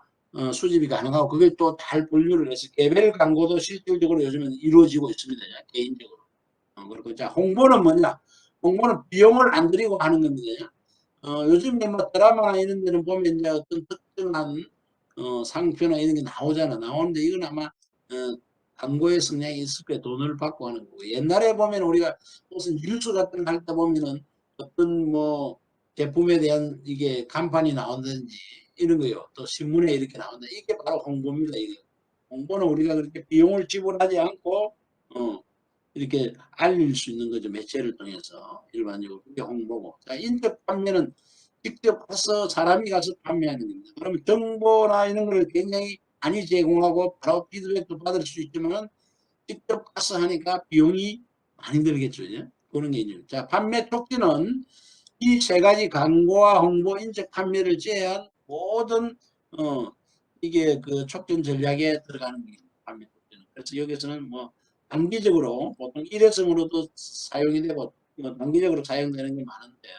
수집이 가능하고 그걸 또 잘 분류를 해서 개별 광고도 실질적으로 요즘은 이루어지고 있습니다. 개인적으로. 그리고 자, 홍보는 뭐냐? 홍보는 비용을 안 들이고 하는 겁니다. 요즘에 뭐 드라마나 이런 데는 보면 이제 어떤 특정한 상표나 이런 게 나오잖아. 나오는데 이건 아마 광고의 성향이 있을 거예요. 돈을 받고 하는 거고. 옛날에 보면 우리가 무슨 뉴스 같은 거 할 때 보면은 어떤 뭐 제품에 대한 이게 간판이 나온다든지 이런 거요. 또 신문에 이렇게 나온다. 이게 바로 홍보입니다. 이게. 홍보는 우리가 그렇게 비용을 지불하지 않고 이렇게 알릴 수 있는 거죠. 매체를 통해서 일반적으로 그게 홍보고. 자, 인적 판매는 직접 가서 사람이 가서 판매하는 겁니다. 그러면 정보나 이런 걸 굉장히 많이 제공하고 바로 피드백도 받을 수 있지만 직접 가서 하니까 비용이 많이 들겠죠. 이제? 그런 게 있죠. 자, 판매 촉진은 이 세 가지 광고와 홍보, 인적 판매를 제외한 모든 이게 그 촉진 전략에 들어가는 게 판매 촉진은. 그래서 여기서는 뭐 단기적으로 보통 일회성으로도 사용이 되고 단기적으로 사용되는 게 많은데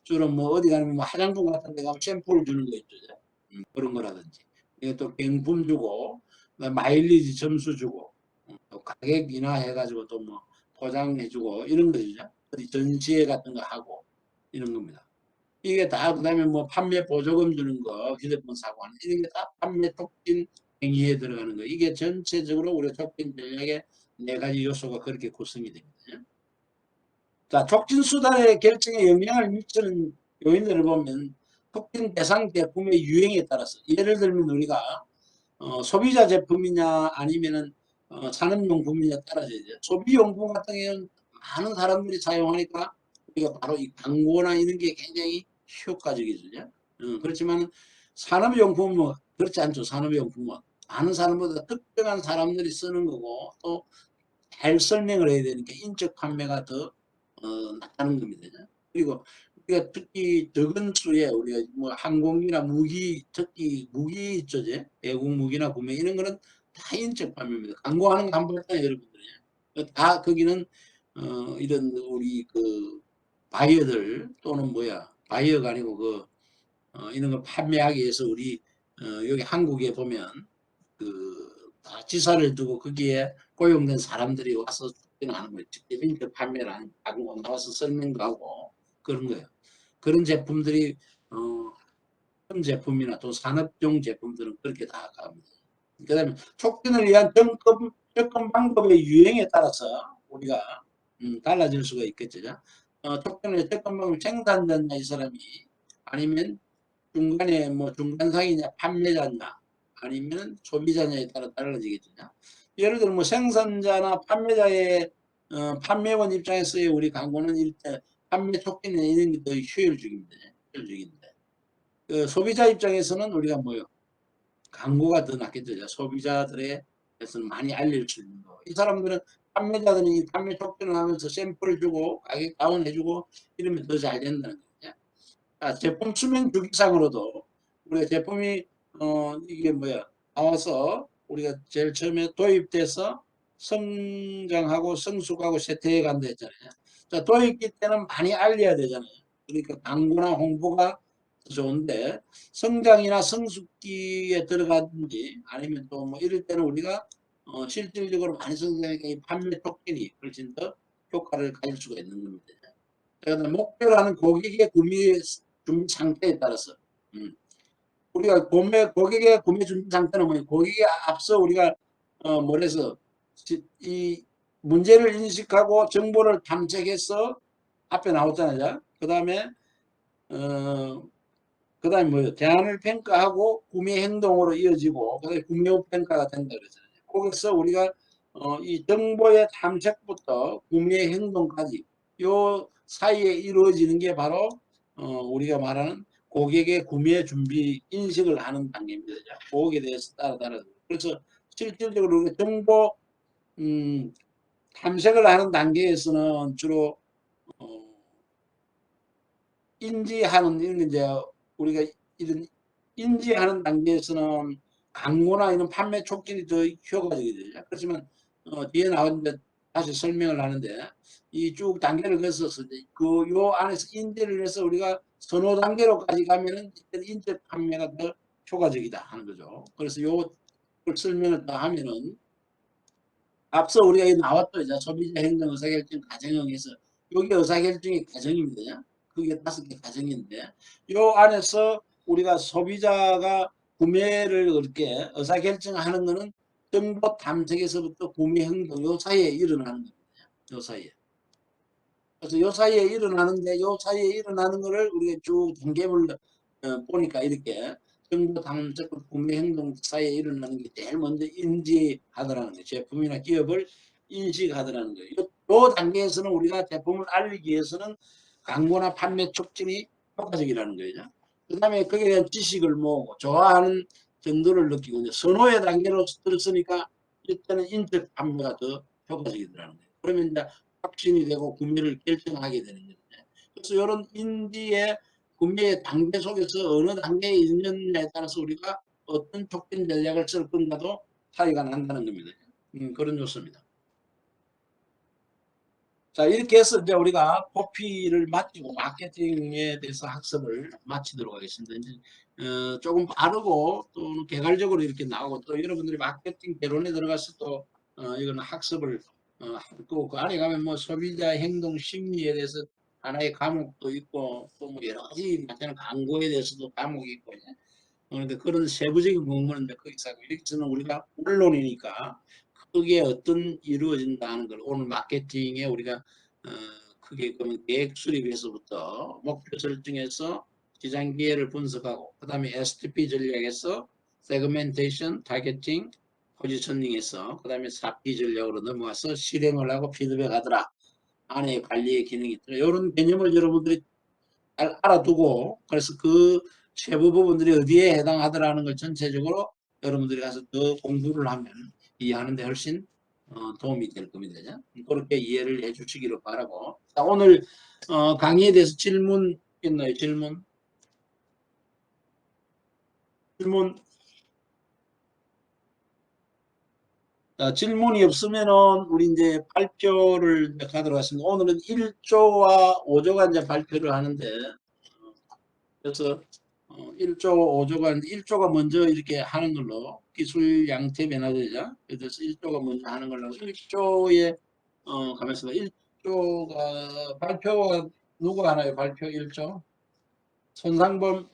주로 뭐 어디 가면 뭐 화장품 같은 데 가면 샘플 주는 거 있죠. 그런 거라든지 이게 또 경품 주고 마일리지 점수 주고 또 가격 인하해 가지고 또 뭐 포장해 주고 이런 거죠. 어디 전시회 같은 거 하고 이런 겁니다. 이게 다 그다음에 뭐 판매 보조금 주는 거 휴대폰 사고 하는 이런 게 다 판매 촉진 행위에 들어가는 거. 이게 전체적으로 우리 촉진 전략의 네 가지 요소가 그렇게 구성이 됩니다. 자, 촉진 수단의 결정에 영향을 미치는 요인들을 보면 촉진 대상 제품의 유행에 따라서 예를 들면 우리가 소비자 제품이냐 아니면은 산업용품이냐 따라서 이제 소비용품 같은 경우는 많은 사람들이 사용하니까 우리가 바로 이 광고나 이런 게 굉장히 효과적이죠. 그렇지만 산업용품은 그렇지 않죠. 산업용품은 많은 사람보다 특정한 사람들이 쓰는 거고 또 잘 설명을 해야 되니까 인적 판매가 더 나타나는 겁니다. 그리고 우리가 특히 적은 수에 우리가 뭐 항공기나 무기, 특히 무기 있죠, 외국 무기나 구매 이런 거는 다 인적 판매입니다. 광고하는 거 한 번 봤잖아요, 여러분들이. 다 거기는 이런 우리 그 바이어들 또는 뭐야 바이어가 아니고 그 이런 거 판매하기 위해서 우리 여기 한국에 보면 다 지사를 두고 거기에 고용된 사람들이 와서 하는 거예요. 직접 인적 판매를 하고 나와서 설명도 하고 그런 거예요. 그런 제품들이 큰 제품이나 또 산업용 제품들은 그렇게 다 갑니다. 그다음에 촉진을 위한 접근 방법의 유행에 따라서 우리가 달라질 수가 있겠죠. 촉진을 접근 방법 생산자냐 이 사람이 아니면 중간에 뭐 중간상이냐 판매자냐 아니면 소비자냐에 따라 달라지겠죠. 예를 들어 뭐 생산자나 판매자의 판매원 입장에서의 우리 광고는 일단 판매 촉진에 있는 게 더 효율적입니다. 효율적인데 소비자 입장에서는 우리가 뭐요? 광고가 더 낫겠죠. 소비자들에게서는 많이 알릴 수 있는 거. 이 사람들은 판매자들은 이 판매 촉진을 하면서 샘플을 주고 가격 다운해주고 이러면 더 잘 된다는 거죠. 제품 수명 주기상으로도 우리가 제품이 이게 뭐야 나와서 우리가 제일 처음에 도입돼서 성장하고 성숙하고 쇠퇴해 간다 했잖아요. 자, 도입기 때는 많이 알려야 되잖아요. 그러니까 광고나 홍보가 좋은데 성장이나 성숙기에 들어가든지 아니면 또 뭐 이럴 때는 우리가 실질적으로 많이 성장하니까 이 판매 촉진이 훨씬 더 효과를 가질 수가 있는 겁니다. 그다음에 목표라는 고객의 구매 준비 상태에 따라서 우리가 고객의 구매 준비 상태는 뭐예요? 고객에 앞서 우리가 뭐래서 이 문제를 인식하고 정보를 탐색해서 앞에 나왔잖아요. 그다음에 그다음에 뭐예요? 대안을 평가하고 구매 행동으로 이어지고 그다음에 구매 후 평가가 된다 그러잖아요. 거기서 우리가 이 정보의 탐색부터 구매 행동까지 요 사이에 이루어지는 게 바로 우리가 말하는 고객의 구매 준비 인식을 하는 단계입니다. 고객에 대해서 따라 그래서 실질적으로 우리가 정보 탐색을 하는 단계에서는 주로 인지하는 이런 이제 우리가 이런 인지하는 단계에서는 광고나 이런 판매 촉진이 더 효과적이죠. 그렇지만 뒤에 나오는데 다시 설명을 하는데 이 쭉 단계를 거쳐서 그 요 안에서 인지를 해서 우리가 선호 단계로까지 가면은 인적 판매가 더 효과적이다 하는 거죠. 그래서 요 설명을 더 하면은 앞서 우리가 나왔죠. 이제 소비자 행동 의사결정 가정형에서 여기 의사결정이 가정입니다. 그게 5개 가정인데 요 안에서 우리가 소비자가 구매를 그렇게 의사결정하는 거는 정보 탐색에서부터 구매 행동 요 사이에 일어나는 겁니다. 요 사이에. 그래서 요 사이에 일어나는데 요 사이에 일어나는 거를 우리가 쭉 단계별로 보니까 이렇게 정보 탐색 구매 행동 사이에 일어나는 게 제일 먼저 인지하더라는 거예요. 제품이나 기업을 인식하더라는 거예요. 요 단계에서는 우리가 제품을 알리기 위해서는 광고나 판매 촉진이 효과적이라는 거죠. 그 다음에 거기에 대한 지식을 모으고 좋아하는 정도를 느끼고 이제 선호의 단계로 들었으니까 이때는 인적 판매가 더 효과적이더라는 거예요. 그러면 이제 확신이 되고 구매를 결정하게 되는 거죠. 그래서 이런 인지의 구매의 단계 속에서 어느 단계에 있느냐에 따라서 우리가 어떤 촉진 전략을 쓸 건가도 차이가 난다는 겁니다. 그런 요소입니다. 자, 이렇게 해서 이제 우리가 포피를 마치고 마케팅에 대해서 학습을 마치도록 하겠습니다. 이제 조금 바르고 또 개괄적으로 이렇게 나오고 또 여러분들이 마케팅 개론에 들어가서 또 이거는 학습을 하고 그 안에 가면 뭐 소비자 행동 심리에 대해서 하나의 과목도 있고 또 뭐 여러 가지 마찬가지로 광고에 대해서도 과목이 있고 그런데 그런 세부적인 공부는 이제 거기서 하고 여기서는 우리가 원론이니까 그게 어떤 이루어진다 하는 걸 오늘 마케팅에 우리가 크게 보면 계획 수립에서부터 목표 설정해서 시장 기회를 분석하고 그 다음에 STP 전략에서 세그멘테이션, 타겟팅, 포지셔닝에서 그 다음에 4P 전략으로 넘어와서 실행을 하고 피드백하더라. 안에 관리의 기능이 있더라. 이런 개념을 여러분들이 잘 알아두고 그래서 그 세부 부분들이 어디에 해당하더라는 걸 전체적으로 여러분들이 가서 더 공부를 하면 이해하는 데 훨씬 도움이 될 겁니다. 그렇게 이해를 해 주시기를 바라고. 자, 오늘 강의에 대해서 질문 있나요? 질문? 질문? 자, 질문이 없으면은 우리 이제 발표를 가도록 하겠습니다. 오늘은 1조와 5조가 이제 발표를 하는데 그래서 1조, 5조가 1조가 먼저 이렇게 하는 걸로 기술 양태 변화되자. 그래서 1조가 먼저 하는 걸로 1조에 가만있어 봐. 1조가 발표가 누구 하나요? 발표 1조? 손상범